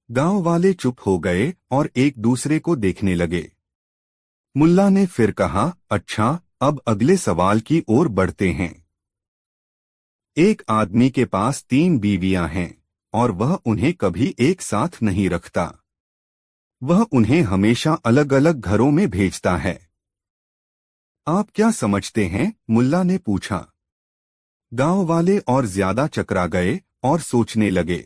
गांव वाले चुप हो गए और एक दूसरे को देखने लगे। मुल्ला ने फिर कहा, अच्छा, अब अगले सवाल की ओर बढ़ते हैं। एक आदमी के पास 3 बीवियां हैं और वह उन्हें कभी एक साथ नहीं रखता। वह उन्हें हमेशा अलग अलग घरों में भेजता है। आप क्या समझते हैं? मुल्ला ने पूछा। गांव वाले और ज्यादा चकरा गए और सोचने लगे।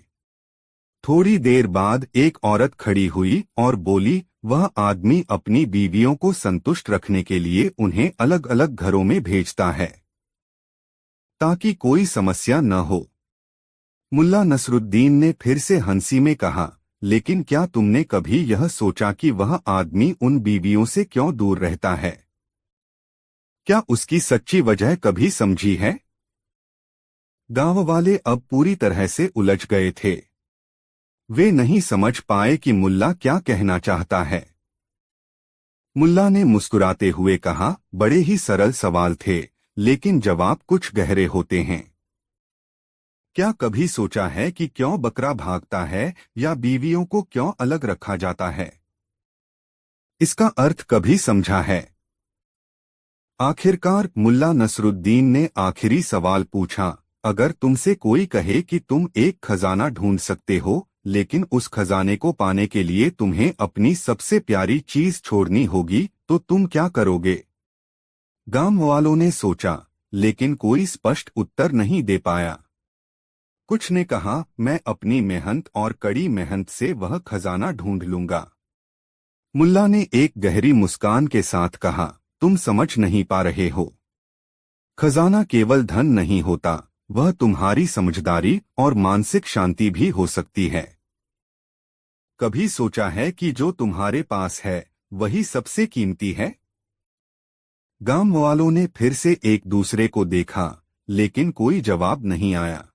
थोड़ी देर बाद एक औरत खड़ी हुई और बोली, वह आदमी अपनी बीवियों को संतुष्ट रखने के लिए उन्हें अलग अलग घरों में भेजता है, ताकि कोई समस्या न हो। मुल्ला नसरुद्दीन ने फिर से हंसी में कहा, लेकिन क्या तुमने कभी यह सोचा कि वह आदमी उन बीवियों से क्यों दूर रहता है? क्या उसकी सच्ची वजह कभी समझी है? गांव वाले अब पूरी तरह से उलझ गए थे। वे नहीं समझ पाए कि मुल्ला क्या कहना चाहता है। मुल्ला ने मुस्कुराते हुए कहा, बड़े ही सरल सवाल थे, लेकिन जवाब कुछ गहरे होते हैं। क्या कभी सोचा है कि क्यों बकरा भागता है या बीवियों को क्यों अलग रखा जाता है? इसका अर्थ कभी समझा है? आखिरकार मुल्ला नसरुद्दीन ने आखिरी सवाल पूछा, अगर तुमसे कोई कहे कि तुम एक खजाना ढूंढ सकते हो, लेकिन उस खजाने को पाने के लिए तुम्हें अपनी सबसे प्यारी चीज छोड़नी होगी, तो तुम क्या करोगे? गांव वालों ने सोचा, लेकिन कोई स्पष्ट उत्तर नहीं दे पाया। कुछ ने कहा, मैं अपनी मेहनत और कड़ी मेहनत से वह खजाना ढूंढ लूंगा। मुल्ला ने एक गहरी मुस्कान के साथ कहा, तुम समझ नहीं पा रहे हो। खजाना केवल धन नहीं होता, वह तुम्हारी समझदारी और मानसिक शांति भी हो सकती है। कभी सोचा है कि जो तुम्हारे पास है वही सबसे कीमती है? गांव वालों ने फिर से एक दूसरे को देखा, लेकिन कोई जवाब नहीं आया।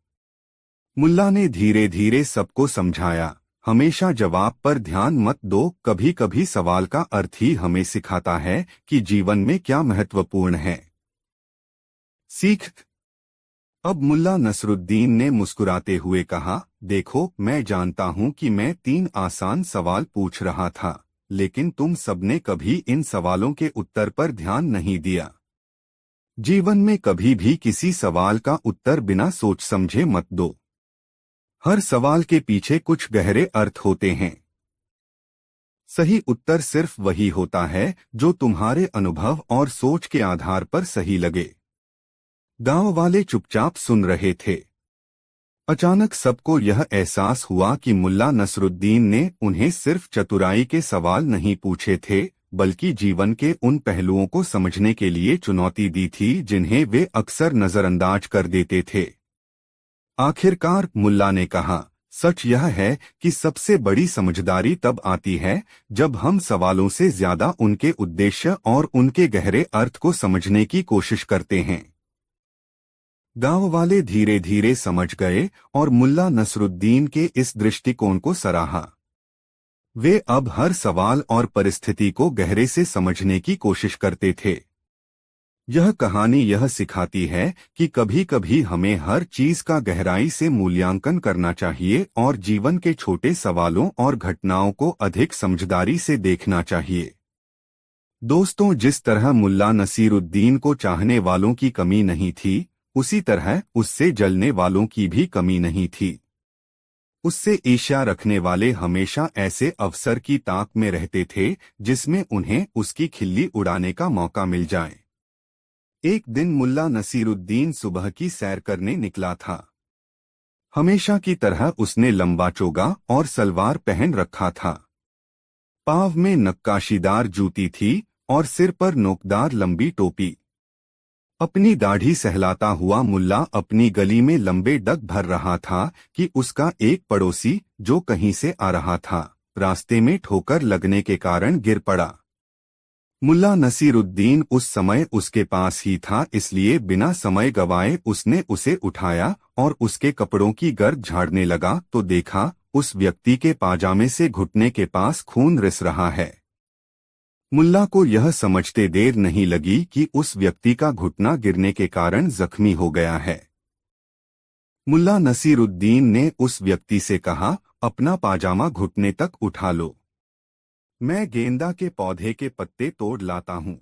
मुल्ला ने धीरे धीरे सबको समझाया, हमेशा जवाब पर ध्यान मत दो, कभी कभी सवाल का अर्थ ही हमें सिखाता है कि जीवन में क्या महत्वपूर्ण है। सीख। अब मुल्ला नसरुद्दीन ने मुस्कुराते हुए कहा, देखो, मैं जानता हूं कि मैं 3 आसान सवाल पूछ रहा था, लेकिन तुम सबने कभी इन सवालों के उत्तर पर ध्यान नहीं दिया। जीवन में कभी भी किसी सवाल का उत्तर बिना सोच समझे मत दो। हर सवाल के पीछे कुछ गहरे अर्थ होते हैं। सही उत्तर सिर्फ वही होता है जो तुम्हारे अनुभव और सोच के आधार पर सही लगे। गांव वाले चुपचाप सुन रहे थे। अचानक सबको यह एहसास हुआ कि मुल्ला नसरुद्दीन ने उन्हें सिर्फ चतुराई के सवाल नहीं पूछे थे, बल्कि जीवन के उन पहलुओं को समझने के लिए चुनौती दी थी जिन्हें वे अक्सर नजरअंदाज कर देते थे। आखिरकार मुल्ला ने कहा, सच यह है कि सबसे बड़ी समझदारी तब आती है जब हम सवालों से ज्यादा उनके उद्देश्य और उनके गहरे अर्थ को समझने की कोशिश करते हैं। गांव वाले धीरे धीरे समझ गए और मुल्ला नसरुद्दीन के इस दृष्टिकोण को सराहा। वे अब हर सवाल और परिस्थिति को गहरे से समझने की कोशिश करते थे। यह कहानी यह सिखाती है कि कभी कभी हमें हर चीज का गहराई से मूल्यांकन करना चाहिए और जीवन के छोटे सवालों और घटनाओं को अधिक समझदारी से देखना चाहिए। दोस्तों, जिस तरह मुल्ला नसीरुद्दीन को चाहने वालों की कमी नहीं थी, उसी तरह उससे जलने वालों की भी कमी नहीं थी। उससे ईर्ष्या रखने वाले हमेशा ऐसे अवसर की ताक में रहते थे जिसमें उन्हें उसकी खिल्ली उड़ाने का मौका मिल जाए। एक दिन मुल्ला नसीरुद्दीन सुबह की सैर करने निकला था। हमेशा की तरह उसने लंबा चोगा और सलवार पहन रखा था। पाँव में नक्काशीदार जूती थी और सिर पर नोकदार लंबी टोपी। अपनी दाढ़ी सहलाता हुआ मुल्ला अपनी गली में लंबे डग भर रहा था कि उसका एक पड़ोसी, जो कहीं से आ रहा था, रास्ते में ठोकर लगने के कारण गिर पड़ा। मुल्ला नसीरुद्दीन उस समय उसके पास ही था, इसलिए बिना समय गवाए उसने उसे उठाया और उसके कपड़ों की गर्द झाड़ने लगा तो देखा उस व्यक्ति के पाजामे से घुटने के पास खून रिस रहा है। मुल्ला को यह समझते देर नहीं लगी कि उस व्यक्ति का घुटना गिरने के कारण जख्मी हो गया है। मुल्ला नसीरुद्दीन ने उस व्यक्ति से कहा, अपना पाजामा घुटने तक उठा लो, मैं गेंदा के पौधे के पत्ते तोड़ लाता हूँ।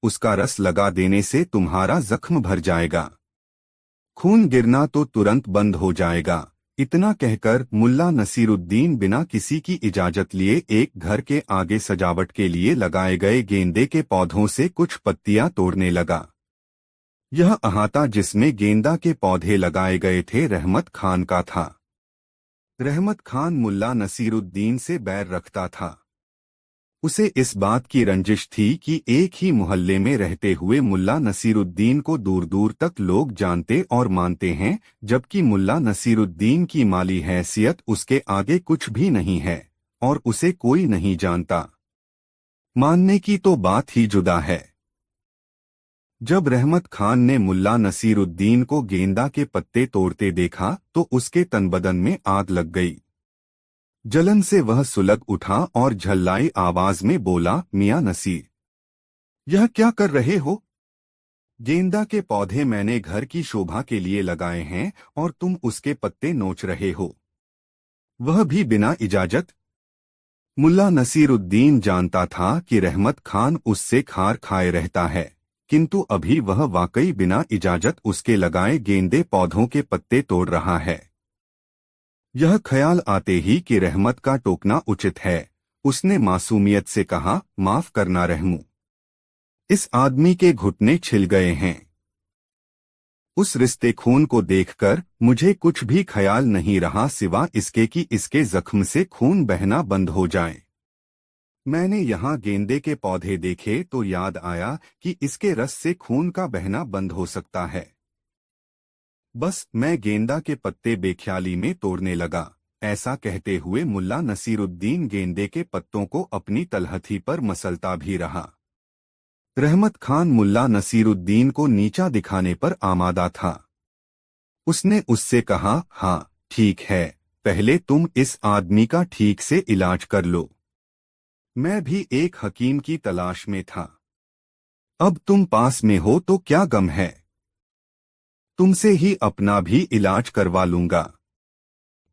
उसका रस लगा देने से तुम्हारा जख्म भर जाएगा, खून गिरना तो तुरंत बंद हो जाएगा। इतना कहकर मुल्ला नसीरुद्दीन बिना किसी की इजाजत लिए एक घर के आगे सजावट के लिए लगाए गए गेंदे के पौधों से कुछ पत्तियां तोड़ने लगा। यह अहाता जिसमें गेंदा के पौधे लगाए गए थे रहमत खान का था। रहमत खान मुल्ला नसीरुद्दीन से बैर रखता था। उसे इस बात की रंजिश थी कि एक ही मोहल्ले में रहते हुए मुल्ला नसीरुद्दीन को दूर दूर तक लोग जानते और मानते हैं, जबकि मुल्ला नसीरुद्दीन की माली हैसियत उसके आगे कुछ भी नहीं है और उसे कोई नहीं जानता। मानने की तो बात ही जुदा है। जब रहमत खान ने मुल्ला नसीरुद्दीन को गेंदा के पत्ते तोड़ते देखा तो उसके तन बदन में आग लग गई। जलन से वह सुलग उठा और झल्लाई आवाज में बोला, मियां नसीर, यह क्या कर रहे हो? गेंदा के पौधे मैंने घर की शोभा के लिए लगाए हैं और तुम उसके पत्ते नोच रहे हो, वह भी बिना इजाजत। मुल्ला नसीरुद्दीन जानता था कि रहमत खान उससे खार खाए रहता है, किंतु अभी वह वाकई बिना इजाजत उसके लगाए गेंदे पौधों के पत्ते तोड़ रहा है। यह ख्याल आते ही कि रहमत का टोकना उचित है, उसने मासूमियत से कहा, माफ करना रहमू, इस आदमी के घुटने छिल गए हैं। उस रिश्ते खून को देखकर मुझे कुछ भी ख्याल नहीं रहा सिवा इसके कि इसके जख्म से खून बहना बंद हो जाए। मैंने यहाँ गेंदे के पौधे देखे तो याद आया कि इसके रस से खून का बहना बंद हो सकता है। बस मैं गेंदा के पत्ते बेख्याली में तोड़ने लगा। ऐसा कहते हुए मुल्ला नसीरुद्दीन गेंदे के पत्तों को अपनी तलहथी पर मसलता भी रहा। रहमत खान मुल्ला नसीरुद्दीन को नीचा दिखाने पर आमादा था। उसने उससे कहा, हाँ ठीक है, पहले तुम इस आदमी का ठीक से इलाज कर लो। मैं भी एक हकीम की तलाश में था। अब तुम पास में हो तो क्या गम है, तुमसे ही अपना भी इलाज करवा लूंगा।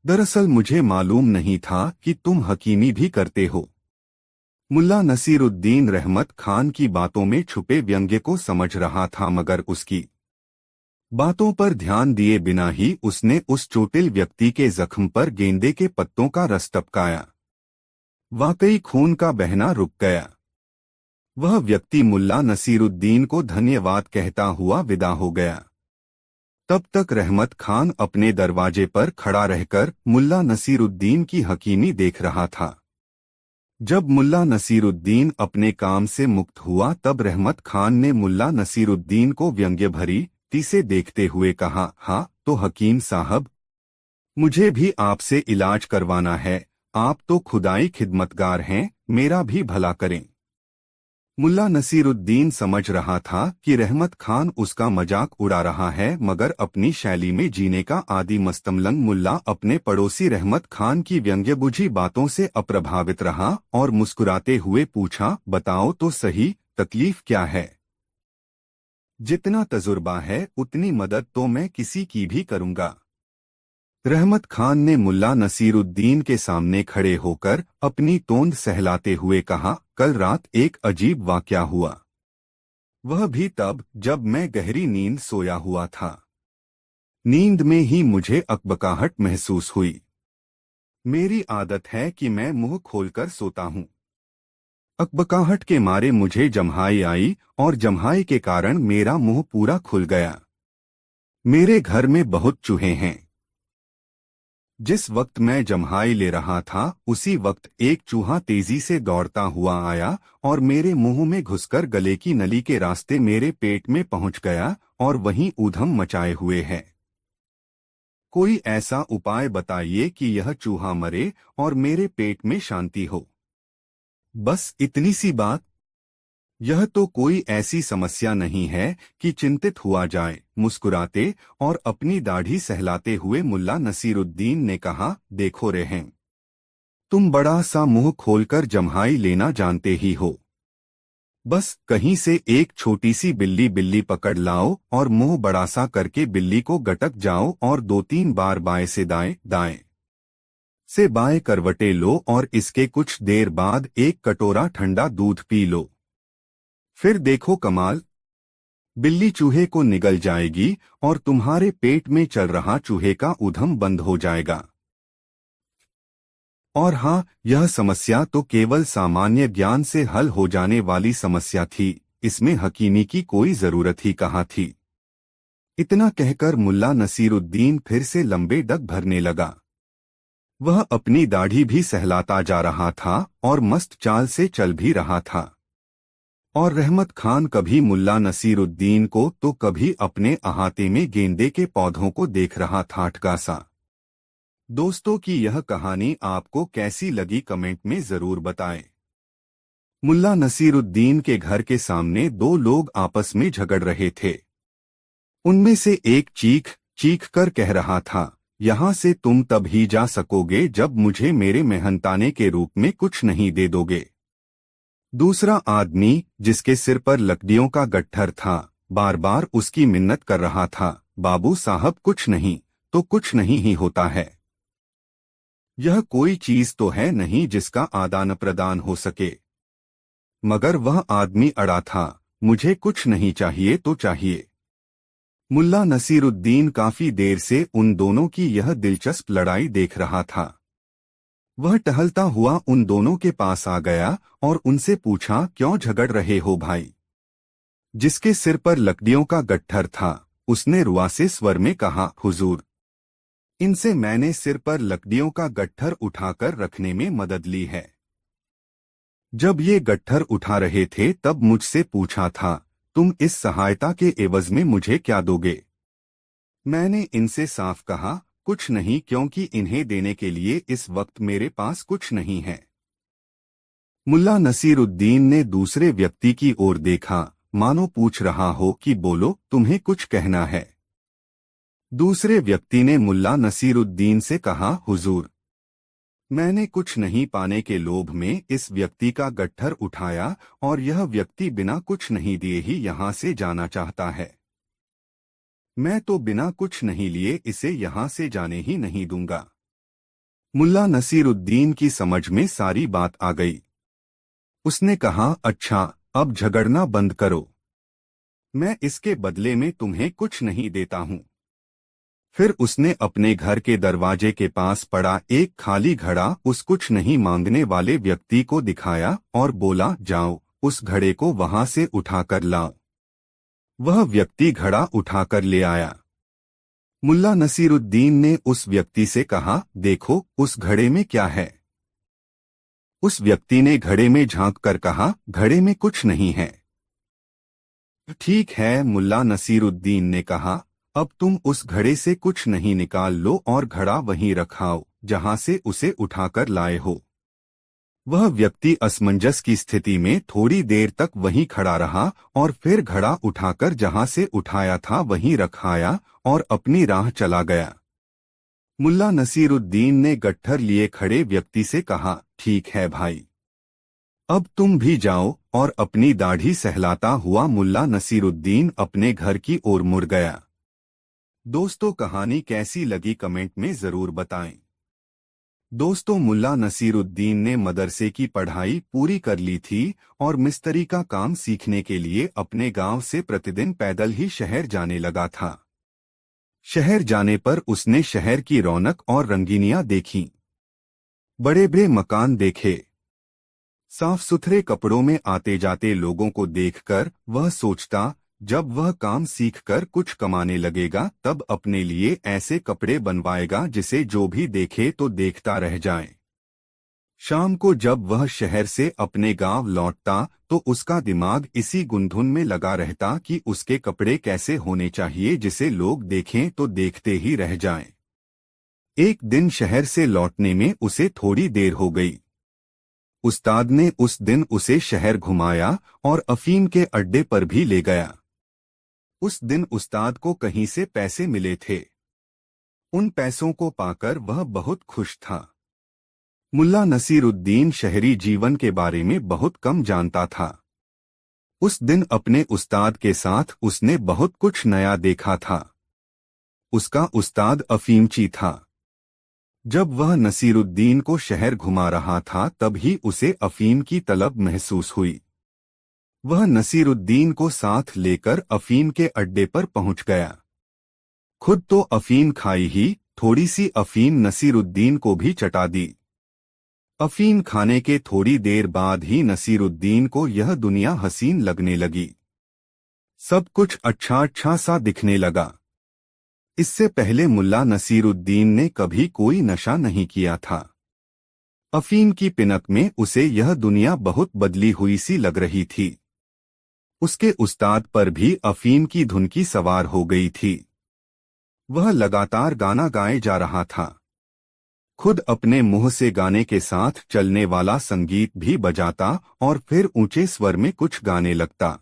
दरअसल मुझे मालूम नहीं था कि तुम हकीमी भी करते हो। मुल्ला नसीरुद्दीन रहमत खान की बातों में छुपे व्यंग्य को समझ रहा था, मगर उसकी बातों पर ध्यान दिए बिना ही उसने उस चोटिल व्यक्ति के जख्म पर गेंदे के पत्तों का रस टपकाया। वाकई खून का बहना रुक गया। वह व्यक्ति मुल्ला नसीरुद्दीन को धन्यवाद कहता हुआ विदा हो गया। तब तक रहमत खान अपने दरवाजे पर खड़ा रहकर मुल्ला नसीरुद्दीन की हकीमी देख रहा था। जब मुल्ला नसीरुद्दीन अपने काम से मुक्त हुआ तब रहमत खान ने मुल्ला नसीरुद्दीन को व्यंग्य भरी से देखते हुए कहा, हाँ तो हकीम साहब, मुझे भी आपसे इलाज करवाना है। आप तो खुदाई खिदमतगार हैं, मेरा भी भला करें। मुल्ला नसीरुद्दीन समझ रहा था कि रहमत खान उसका मजाक उड़ा रहा है, मगर अपनी शैली में जीने का आदि मस्तमलंग मुल्ला अपने पड़ोसी रहमत खान की व्यंग्यबुझी बातों से अप्रभावित रहा और मुस्कुराते हुए पूछा, बताओ तो सही, तकलीफ क्या है? जितना तजुर्बा है उतनी मदद तो मैं किसी की भी करूंगा। रहमत खान ने मुल्ला नसीरुद्दीन के सामने खड़े होकर अपनी तोंद सहलाते हुए कहा, कल रात एक अजीब वाकया हुआ। वह भी तब जब मैं गहरी नींद सोया हुआ था। नींद में ही मुझे अकबकाहट महसूस हुई। मेरी आदत है कि मैं मुंह खोलकर सोता हूं। अकबकाहट के मारे मुझे जम्हाई आई और जम्हाई के कारण मेरा मुंह पूरा खुल गया। मेरे घर में बहुत चूहे हैं। जिस वक्त मैं जम्हाई ले रहा था उसी वक्त एक चूहा तेजी से दौड़ता हुआ आया और मेरे मुंह में घुसकर गले की नली के रास्ते मेरे पेट में पहुंच गया और वहीं ऊधम मचाए हुए है। कोई ऐसा उपाय बताइए कि यह चूहा मरे और मेरे पेट में शांति हो। बस इतनी सी बात। यह तो कोई ऐसी समस्या नहीं है कि चिंतित हुआ जाए। मुस्कुराते और अपनी दाढ़ी सहलाते हुए मुल्ला नसीरुद्दीन ने कहा, देखो रहम, तुम बड़ा सा मुंह खोलकर जम्हाई लेना जानते ही हो। बस कहीं से एक छोटी सी बिल्ली पकड़ लाओ और मुंह बड़ा सा करके बिल्ली को गटक जाओ और 2-3 बार बाएं से दाएं, दाएं से बाएं करवटे लो और इसके कुछ देर बाद एक कटोरा ठंडा दूध पी लो। फिर देखो कमाल, बिल्ली चूहे को निगल जाएगी और तुम्हारे पेट में चल रहा चूहे का ऊधम बंद हो जाएगा। और हाँ, यह समस्या तो केवल सामान्य ज्ञान से हल हो जाने वाली समस्या थी, इसमें हकीमी की कोई जरूरत ही कहाँ थी। इतना कहकर मुल्ला नसीरुद्दीन फिर से लंबे डग भरने लगा। वह अपनी दाढ़ी भी सहलाता जा रहा था और मस्त चाल से चल भी रहा था। और रहमत खान कभी मुल्ला नसीरुद्दीन को तो कभी अपने अहाते में गेंदे के पौधों को देख रहा था ठगासा। दोस्तों की यह कहानी आपको कैसी लगी कमेंट में जरूर बताएं। मुल्ला नसीरुद्दीन के घर के सामने 2 लोग आपस में झगड़ रहे थे। उनमें से एक चीख कर कह रहा था, यहाँ से तुम तब ही जा सकोगे जब मुझे मेरे मेहनताने के रूप में कुछ नहीं दे दोगे। दूसरा आदमी, जिसके सिर पर लकड़ियों का गट्ठर था, बार बार उसकी मिन्नत कर रहा था, बाबू साहब कुछ नहीं तो कुछ नहीं ही होता है। यह कोई चीज तो है नहीं जिसका आदान प्रदान हो सके। मगर वह आदमी अड़ा था। मुझे कुछ नहीं चाहिए तो चाहिए। मुल्ला नसीरुद्दीन काफी देर से उन दोनों की यह दिलचस्प लड़ाई देख रहा था। वह टहलता हुआ उन दोनों के पास आ गया और उनसे पूछा, क्यों झगड़ रहे हो भाई? जिसके सिर पर लकड़ियों का गट्ठर था, उसने रुआसे स्वर में कहा, हुजूर, इनसे मैंने सिर पर लकड़ियों का गट्ठर उठाकर रखने में मदद ली है। जब ये गट्ठर उठा रहे थे तब मुझसे पूछा था, तुम इस सहायता के एवज में मुझे क्या दोगे? मैंने इनसे साफ कहा, कुछ नहीं, क्योंकि इन्हें देने के लिए इस वक्त मेरे पास कुछ नहीं है। मुल्ला नसीरुद्दीन ने दूसरे व्यक्ति की ओर देखा, मानो पूछ रहा हो कि बोलो, तुम्हें कुछ कहना है? दूसरे व्यक्ति ने मुल्ला नसीरुद्दीन से कहा, हुजूर, मैंने कुछ नहीं पाने के लोभ में इस व्यक्ति का गट्ठर उठाया और यह व्यक्ति बिना कुछ नहीं दिए ही यहाँ से जाना चाहता है। मैं तो बिना कुछ नहीं लिए इसे यहाँ से जाने ही नहीं दूंगा। मुल्ला नसीरुद्दीन की समझ में सारी बात आ गई। उसने कहा, अच्छा, अब झगड़ना बंद करो। मैं इसके बदले में तुम्हें कुछ नहीं देता हूँ। फिर उसने अपने घर के दरवाजे के पास पड़ा एक खाली घड़ा उस कुछ नहीं मांगने वाले व्यक्ति को दिखाया और बोला, जाओ, उस घड़े को वहां से उठाकर लाओ। वह व्यक्ति घड़ा उठाकर ले आया। मुल्ला नसीरुद्दीन ने उस व्यक्ति से कहा, देखो, उस घड़े में क्या है? उस व्यक्ति ने घड़े में झांक कर कहा, घड़े में कुछ नहीं है। ठीक है, मुल्ला नसीरुद्दीन ने कहा, अब तुम उस घड़े से कुछ नहीं निकाल लो और घड़ा वहीं रखाओ जहां से उसे उठाकर लाए हो। वह व्यक्ति असमंजस की स्थिति में थोड़ी देर तक वहीं खड़ा रहा और फिर घड़ा उठाकर जहां से उठाया था वहीं रखाया और अपनी राह चला गया। मुल्ला नसीरुद्दीन ने गट्ठर लिए खड़े व्यक्ति से कहा, ठीक है भाई, अब तुम भी जाओ, और अपनी दाढ़ी सहलाता हुआ मुल्ला नसीरुद्दीन अपने घर की ओर मुड़ गया। दोस्तों, कहानी कैसी लगी कमेंट में जरूर बताएं। दोस्तों, मुल्ला नसीरुद्दीन ने मदरसे की पढ़ाई पूरी कर ली थी और मिस्त्री का काम सीखने के लिए अपने गांव से प्रतिदिन पैदल ही शहर जाने लगा था। शहर जाने पर उसने शहर की रौनक और रंगीनियां देखीं। बड़े बड़े मकान देखे। साफ सुथरे कपड़ों में आते जाते लोगों को देखकर वह सोचता, जब वह काम सीखकर कुछ कमाने लगेगा तब अपने लिए ऐसे कपड़े बनवाएगा जिसे जो भी देखे तो देखता रह जाए। शाम को जब वह शहर से अपने गांव लौटता तो उसका दिमाग इसी गुंधुन में लगा रहता कि उसके कपड़े कैसे होने चाहिए जिसे लोग देखें तो देखते ही रह जाएं। एक दिन शहर से लौटने में उसे थोड़ी देर हो गई। उस्ताद ने उस दिन उसे शहर घुमाया और अफीम के अड्डे पर भी ले गया। उस दिन उस्ताद को कहीं से पैसे मिले थे। उन पैसों को पाकर वह बहुत खुश था। मुल्ला नसीरुद्दीन शहरी जीवन के बारे में बहुत कम जानता था। उस दिन अपने उस्ताद के साथ उसने बहुत कुछ नया देखा था। उसका उस्ताद अफीमची था। जब वह नसीरुद्दीन को शहर घुमा रहा था तभी उसे अफीम की तलब महसूस हुई। वह नसीरुद्दीन को साथ लेकर अफीम के अड्डे पर पहुंच गया। खुद तो अफीम खाई ही, थोड़ी सी अफीम नसीरुद्दीन को भी चटा दी। अफीम खाने के थोड़ी देर बाद ही नसीरुद्दीन को यह दुनिया हसीन लगने लगी। सब कुछ अच्छा अच्छा सा दिखने लगा। इससे पहले मुल्ला नसीरुद्दीन ने कभी कोई नशा नहीं किया था। अफीम की पिनक में उसे यह दुनिया बहुत बदली हुई सी लग रही थी। उसके उस्ताद पर भी अफीम की धुन की सवार हो गई थी। वह लगातार गाना गाए जा रहा था। खुद अपने मुंह से गाने के साथ चलने वाला संगीत भी बजाता और फिर ऊंचे स्वर में कुछ गाने लगता।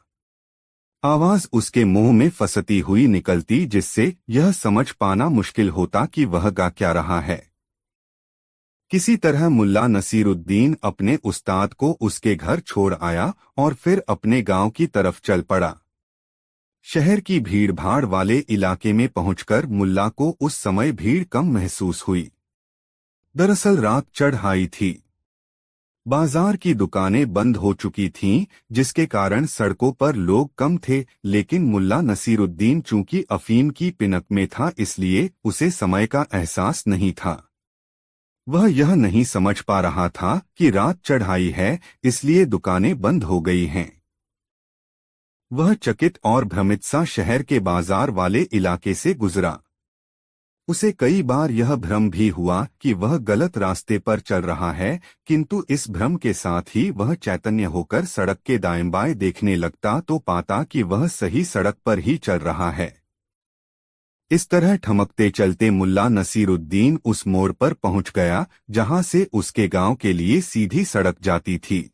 आवाज उसके मुंह में फंसती हुई निकलती जिससे यह समझ पाना मुश्किल होता कि वह गा क्या रहा है। किसी तरह मुल्ला नसीरुद्दीन अपने उस्ताद को उसके घर छोड़ आया और फिर अपने गांव की तरफ चल पड़ा। शहर की भीड़ भाड़ वाले इलाके में पहुंचकर मुल्ला को उस समय भीड़ कम महसूस हुई। दरअसल रात चढ़ आई थी। बाजार की दुकानें बंद हो चुकी थीं, जिसके कारण सड़कों पर लोग कम थे, लेकिन मुल्ला नसीरुद्दीन चूंकि अफीम की पिनक में था इसलिए उसे समय का एहसास नहीं था। वह यह नहीं समझ पा रहा था कि रात चढ़ाई है, इसलिए दुकानें बंद हो गई हैं। वह चकित और भ्रमित सा शहर के बाजार वाले इलाके से गुजरा। उसे कई बार यह भ्रम भी हुआ कि वह गलत रास्ते पर चल रहा है, किंतु इस भ्रम के साथ ही वह चैतन्य होकर सड़क के दाएं बाएं देखने लगता तो पाता कि वह सही सड़क पर ही चल रहा है। इस तरह ठमकते चलते मुल्ला नसीरुद्दीन उस मोड़ पर पहुंच गया जहां से उसके गांव के लिए सीधी सड़क जाती थी।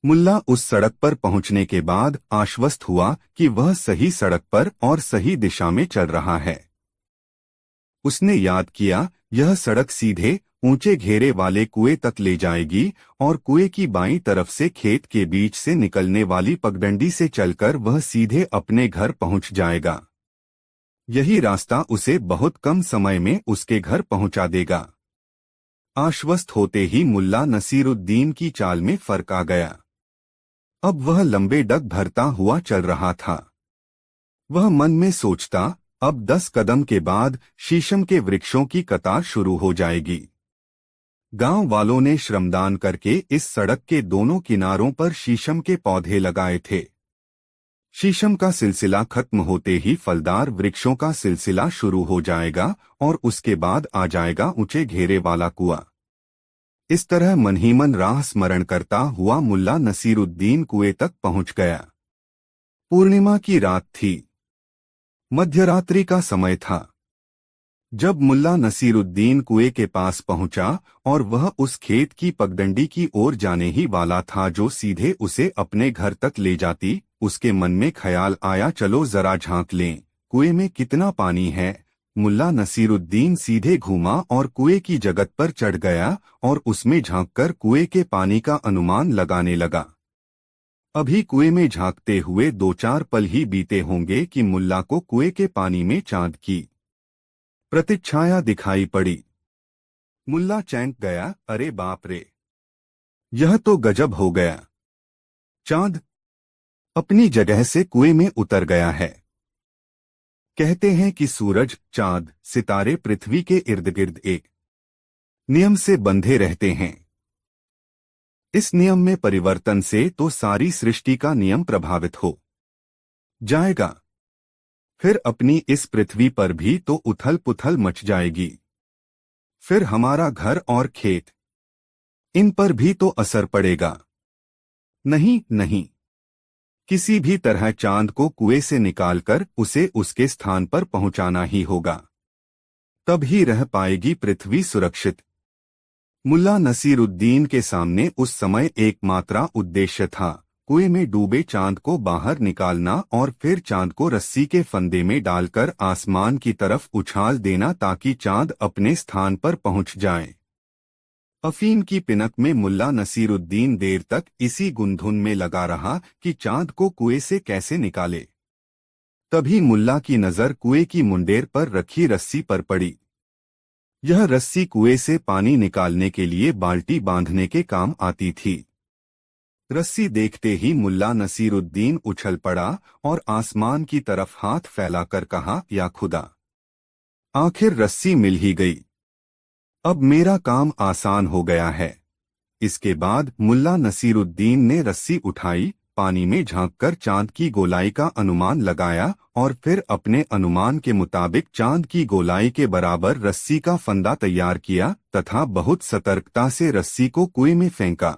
मुल्ला उस सड़क पर पहुंचने के बाद आश्वस्त हुआ कि वह सही सड़क पर और सही दिशा में चल रहा है। उसने याद किया, यह सड़क सीधे ऊंचे घेरे वाले कुएं तक ले जाएगी और कुएं की बाईं तरफ से खेत के बीच से निकलने वाली पगडंडी से चलकर वह सीधे अपने घर पहुंच जाएगा। यही रास्ता उसे बहुत कम समय में उसके घर पहुंचा देगा। आश्वस्त होते ही मुल्ला नसीरुद्दीन की चाल में फर्क आ गया। अब वह लंबे डग भरता हुआ चल रहा था। वह मन में सोचता, अब 10 कदम के बाद शीशम के वृक्षों की कतार शुरू हो जाएगी। गांव वालों ने श्रमदान करके इस सड़क के दोनों किनारों पर शीशम के पौधे लगाए थे। शीशम का सिलसिला खत्म होते ही फलदार वृक्षों का सिलसिला शुरू हो जाएगा और उसके बाद आ जाएगा ऊंचे घेरे वाला कुआं। इस तरह मन ही मन राह स्मरण करता हुआ मुल्ला नसीरुद्दीन कुएं तक पहुंच गया। पूर्णिमा की रात थी। मध्यरात्रि का समय था। जब मुल्ला नसीरुद्दीन कुएं के पास पहुंचा और वह उस खेत की पगडंडी की ओर जाने ही वाला था जो सीधे उसे अपने घर तक ले जाती, उसके मन में ख्याल आया, चलो जरा झांक लें, कुएं में कितना पानी है। मुल्ला नसीरुद्दीन सीधे घूमा और कुएं की जगत पर चढ़ गया और उसमें झांककर कुएं के पानी का अनुमान लगाने लगा। अभी कुएं में झांकते हुए 2-4 पल ही बीते होंगे कि मुल्ला को कुएं के पानी में चांद की प्रतिच्छाया दिखाई पड़ी। मुल्ला चौंक गया, अरे बाप रे, यह तो गजब हो गया। चांद अपनी जगह से कुएं में उतर गया है। कहते हैं कि सूरज, चांद, सितारे पृथ्वी के इर्द गिर्द एक नियम से बंधे रहते हैं। इस नियम में परिवर्तन से तो सारी सृष्टि का नियम प्रभावित हो जाएगा। फिर अपनी इस पृथ्वी पर भी तो उथल पुथल मच जाएगी। फिर हमारा घर और खेत, इन पर भी तो असर पड़ेगा। नहीं नहीं, किसी भी तरह चांद को कुएं से निकालकर उसे उसके स्थान पर पहुंचाना ही होगा, तब ही रह पाएगी पृथ्वी सुरक्षित। मुल्ला नसीरुद्दीन के सामने उस समय एकमात्र उद्देश्य था, कुएं में डूबे चांद को बाहर निकालना और फिर चांद को रस्सी के फंदे में डालकर आसमान की तरफ उछाल देना ताकि चांद अपने स्थान पर पहुंच जाए। अफीम की पिनक में मुल्ला नसीरुद्दीन देर तक इसी गुंधुन में लगा रहा कि चांद को कुएं से कैसे निकाले। तभी मुल्ला की नजर कुएं की मुंडेर पर रखी रस्सी पर पड़ी। यह रस्सी कुएं से पानी निकालने के लिए बाल्टी बांधने के काम आती थी। रस्सी देखते ही मुल्ला नसीरुद्दीन उछल पड़ा और आसमान की तरफ हाथ फैलाकर कहा, या खुदा, आखिर रस्सी मिल ही गई। अब मेरा काम आसान हो गया है। इसके बाद मुल्ला नसीरुद्दीन ने रस्सी उठाई, पानी में झांककर चांद की गोलाई का अनुमान लगाया और फिर अपने अनुमान के मुताबिक चांद की गोलाई के बराबर रस्सी का फंदा तैयार किया तथा बहुत सतर्कता से रस्सी को कुएं में फेंका।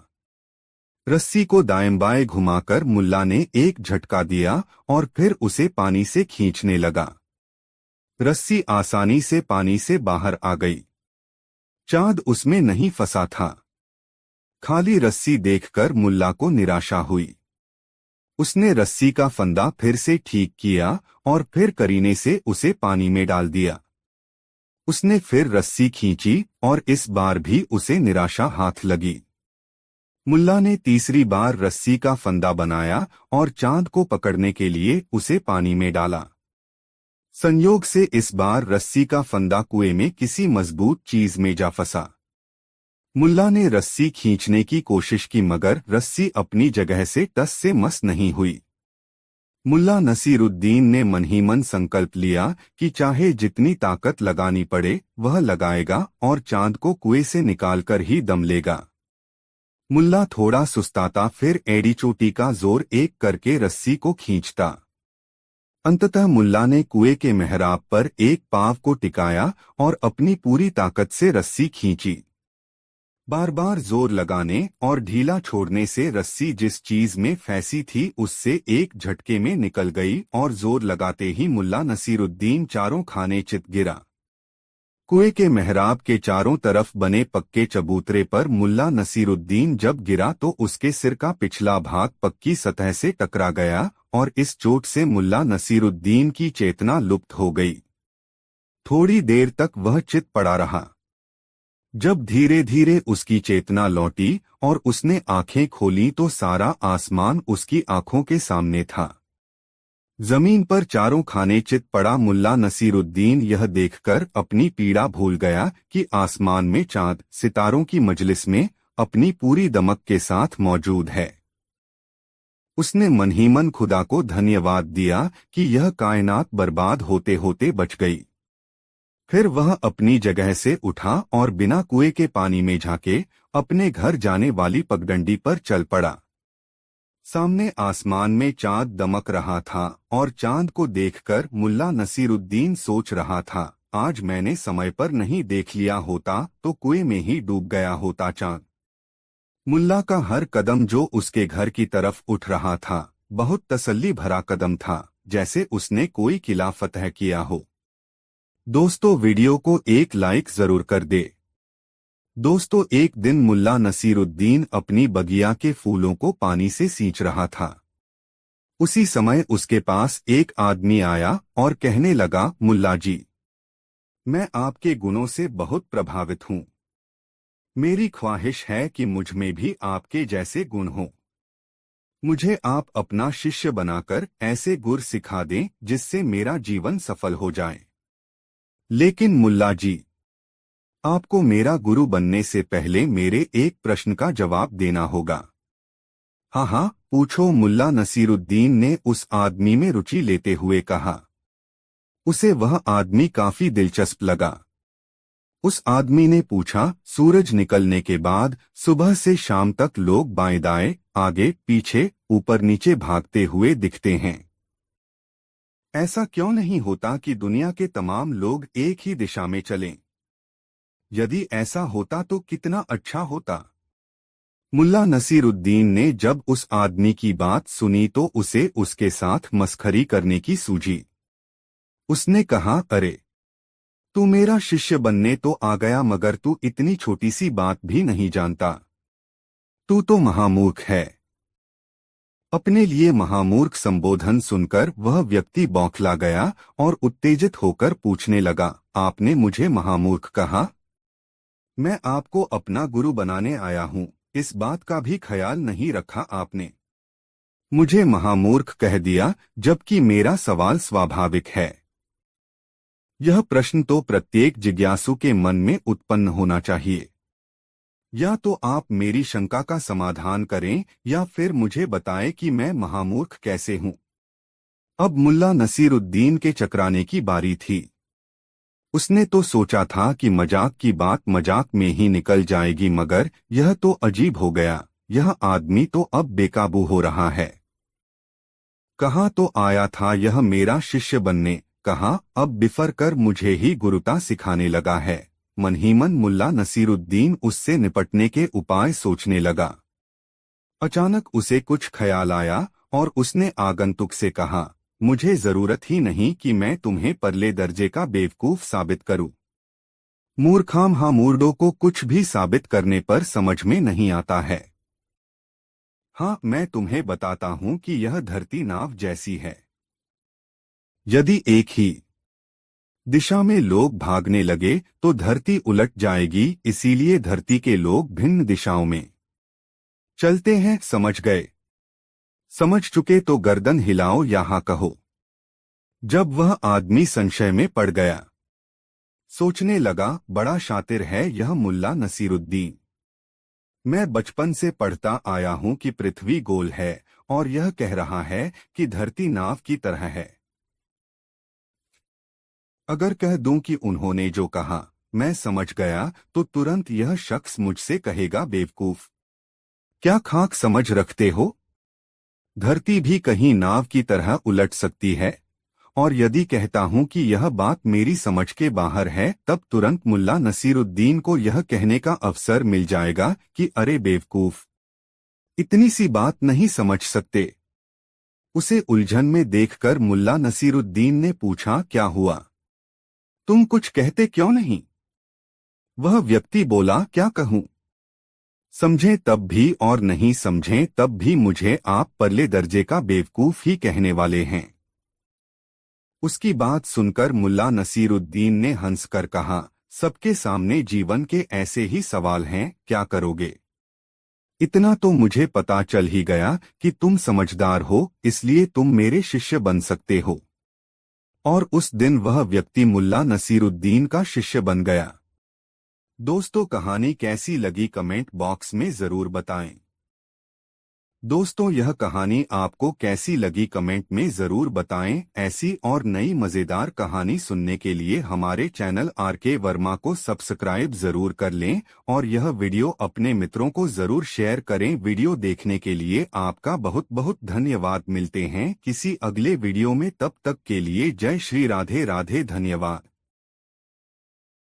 रस्सी को दाएं बाएं घुमाकर मुल्ला ने एक झटका दिया और फिर उसे पानी से खींचने लगा। रस्सी आसानी से पानी से बाहर आ गई। चांद उसमें नहीं फंसा था। खाली रस्सी देखकर मुल्ला को निराशा हुई। उसने रस्सी का फंदा फिर से ठीक किया और फिर करीने से उसे पानी में डाल दिया। उसने फिर रस्सी खींची और इस बार भी उसे निराशा हाथ लगी। मुल्ला ने तीसरी बार रस्सी का फंदा बनाया और चांद को पकड़ने के लिए उसे पानी में डाला। संयोग से इस बार रस्सी का फंदा कुएं में किसी मजबूत चीज में जा फंसा। मुल्ला ने रस्सी खींचने की कोशिश की मगर रस्सी अपनी जगह से टस से मस नहीं हुई। मुल्ला नसीरुद्दीन ने मन ही मन संकल्प लिया कि चाहे जितनी ताकत लगानी पड़े वह लगाएगा और चांद को कुएं से निकालकर ही दम लेगा। मुल्ला थोड़ा सुस्ताता फिर एड़ी चोटी का जोर एक करके रस्सी को खींचता। अंततः मुल्ला ने कुएं के मेहराब पर एक पांव को टिकाया और अपनी पूरी ताकत से रस्सी खींची। बार बार जोर लगाने और ढीला छोड़ने से रस्सी जिस चीज में फंसी थी उससे एक झटके में निकल गई और जोर लगाते ही मुल्ला नसीरुद्दीन चारों खाने चित गिरा। कुएं के मेहराब के चारों तरफ बने पक्के चबूतरे पर मुल्ला नसीरुद्दीन जब गिरा तो उसके सिर का पिछला भाग पक्की सतह से टकरा गया और इस चोट से मुल्ला नसीरुद्दीन की चेतना लुप्त हो गई। थोड़ी देर तक वह चित पड़ा रहा। जब धीरे धीरे उसकी चेतना लौटी और उसने आंखें खोलीं तो सारा आसमान उसकी आंखों के सामने था। जमीन पर चारों खाने चित पड़ा मुल्ला नसीरुद्दीन यह देखकर अपनी पीड़ा भूल गया कि आसमान में चांद सितारों की मजलिस में अपनी पूरी दमक के साथ मौजूद है। उसने मन ही मन खुदा को धन्यवाद दिया कि यह कायनात बर्बाद होते होते बच गई। फिर वह अपनी जगह से उठा और बिना कुएं के पानी में झांके अपने घर जाने वाली पगडंडी पर चल पड़ा। सामने आसमान में चांद दमक रहा था और चांद को देखकर मुल्ला नसीरुद्दीन सोच रहा था, आज मैंने समय पर नहीं देख लिया होता तो कुएं में ही डूब गया होता चांद। मुल्ला का हर कदम जो उसके घर की तरफ उठ रहा था बहुत तसल्ली भरा कदम था, जैसे उसने कोई किला फतह किया हो। दोस्तों, वीडियो को एक लाइक जरूर कर दे। दोस्तों, एक दिन मुल्ला नसीरुद्दीन अपनी बगिया के फूलों को पानी से सींच रहा था। उसी समय उसके पास एक आदमी आया और कहने लगा, मुल्ला जी, मैं आपके गुणों से बहुत प्रभावित हूँ। मेरी ख्वाहिश है कि मुझ में भी आपके जैसे गुण हों। मुझे आप अपना शिष्य बनाकर ऐसे गुर सिखा दें जिससे मेरा जीवन सफल हो जाए। लेकिन मुल्ला जी, आपको मेरा गुरु बनने से पहले मेरे एक प्रश्न का जवाब देना होगा। हाँ हाँ, पूछो, मुल्ला नसीरुद्दीन ने उस आदमी में रुचि लेते हुए कहा। उसे वह आदमी काफी दिलचस्प लगा। उस आदमी ने पूछा, सूरज निकलने के बाद सुबह से शाम तक लोग बाएं दाएं, आगे पीछे, ऊपर नीचे भागते हुए दिखते हैं। ऐसा क्यों नहीं होता कि दुनिया के तमाम लोग एक ही दिशा में चलें? यदि ऐसा होता तो कितना अच्छा होता। मुल्ला नसीरुद्दीन ने जब उस आदमी की बात सुनी तो उसे उसके साथ मस्खरी करने की सूझी। उसने कहा, अरे, तू मेरा शिष्य बनने तो आ गया मगर तू इतनी छोटी सी बात भी नहीं जानता। तू तो महामूर्ख है। अपने लिए महामूर्ख संबोधन सुनकर वह व्यक्ति बौखला गया और उत्तेजित होकर पूछने लगा, आपने मुझे महामूर्ख कहा? मैं आपको अपना गुरु बनाने आया हूँ, इस बात का भी ख्याल नहीं रखा आपने। मुझे महामूर्ख कह दिया, जबकि मेरा सवाल स्वाभाविक है। यह प्रश्न तो प्रत्येक जिज्ञासु के मन में उत्पन्न होना चाहिए। या तो आप मेरी शंका का समाधान करें या फिर मुझे बताएं कि मैं महामूर्ख कैसे हूँ। अब मुल्ला नसीरुद्दीन के चकराने की बारी थी। उसने तो सोचा था कि मजाक की बात मजाक में ही निकल जाएगी मगर यह तो अजीब हो गया। यह आदमी तो अब बेकाबू हो रहा है। कहाँ तो आया था यह मेरा शिष्य बनने, कहाँ अब बिफर कर मुझे ही गुरुता सिखाने लगा है। मन ही मन मुल्ला नसीरुद्दीन उससे निपटने के उपाय सोचने लगा। अचानक उसे कुछ ख्याल आया और उसने आगंतुक से कहा, मुझे जरूरत ही नहीं कि मैं तुम्हें परले दर्जे का बेवकूफ साबित करूं। मूर्खाम मूर्डों को कुछ भी साबित करने पर समझ में नहीं आता है। हाँ, मैं तुम्हें बताता हूं कि यह धरती नाव जैसी है। यदि एक ही दिशा में लोग भागने लगे तो धरती उलट जाएगी, इसीलिए धरती के लोग भिन्न दिशाओं में चलते हैं। समझ गए? समझ चुके तो गर्दन हिलाओ या हाँ कहो। जब वह आदमी संशय में पड़ गया, सोचने लगा, बड़ा शातिर है यह मुल्ला नसीरुद्दीन। मैं बचपन से पढ़ता आया हूं कि पृथ्वी गोल है और यह कह रहा है कि धरती नाव की तरह है। अगर कह दूं कि उन्होंने जो कहा मैं समझ गया तो तुरंत यह शख्स मुझसे कहेगा बेवकूफ। क्या खाक समझ रखते हो? धरती भी कहीं नाव की तरह उलट सकती है। और यदि कहता हूं कि यह बात मेरी समझ के बाहर है तब तुरंत मुल्ला नसीरुद्दीन को यह कहने का अवसर मिल जाएगा कि अरे बेवकूफ, इतनी सी बात नहीं समझ सकते। उसे उलझन में देखकर मुल्ला नसीरुद्दीन ने पूछा, क्या हुआ? तुम कुछ कहते क्यों नहीं? वह व्यक्ति बोला, क्या कहूं? समझें तब भी और नहीं समझें तब भी मुझे आप परले दर्जे का बेवकूफ ही कहने वाले हैं। उसकी बात सुनकर मुल्ला नसीरुद्दीन ने हंसकर कहा, सबके सामने जीवन के ऐसे ही सवाल हैं, क्या करोगे? इतना तो मुझे पता चल ही गया कि तुम समझदार हो, इसलिए तुम मेरे शिष्य बन सकते हो। और उस दिन वह व्यक्ति मुल्ला नसीरुद्दीन का शिष्य बन गया। दोस्तों, कहानी कैसी लगी कमेंट बॉक्स में जरूर बताएं। दोस्तों, यह कहानी आपको कैसी लगी कमेंट में जरूर बताएं। ऐसी और नई मजेदार कहानी सुनने के लिए हमारे चैनल आरके वर्मा को सब्सक्राइब जरूर कर लें और यह वीडियो अपने मित्रों को जरूर शेयर करें। वीडियो देखने के लिए आपका बहुत बहुत धन्यवाद। मिलते हैं किसी अगले वीडियो में, तब तक के लिए जय श्री राधे राधे। धन्यवाद।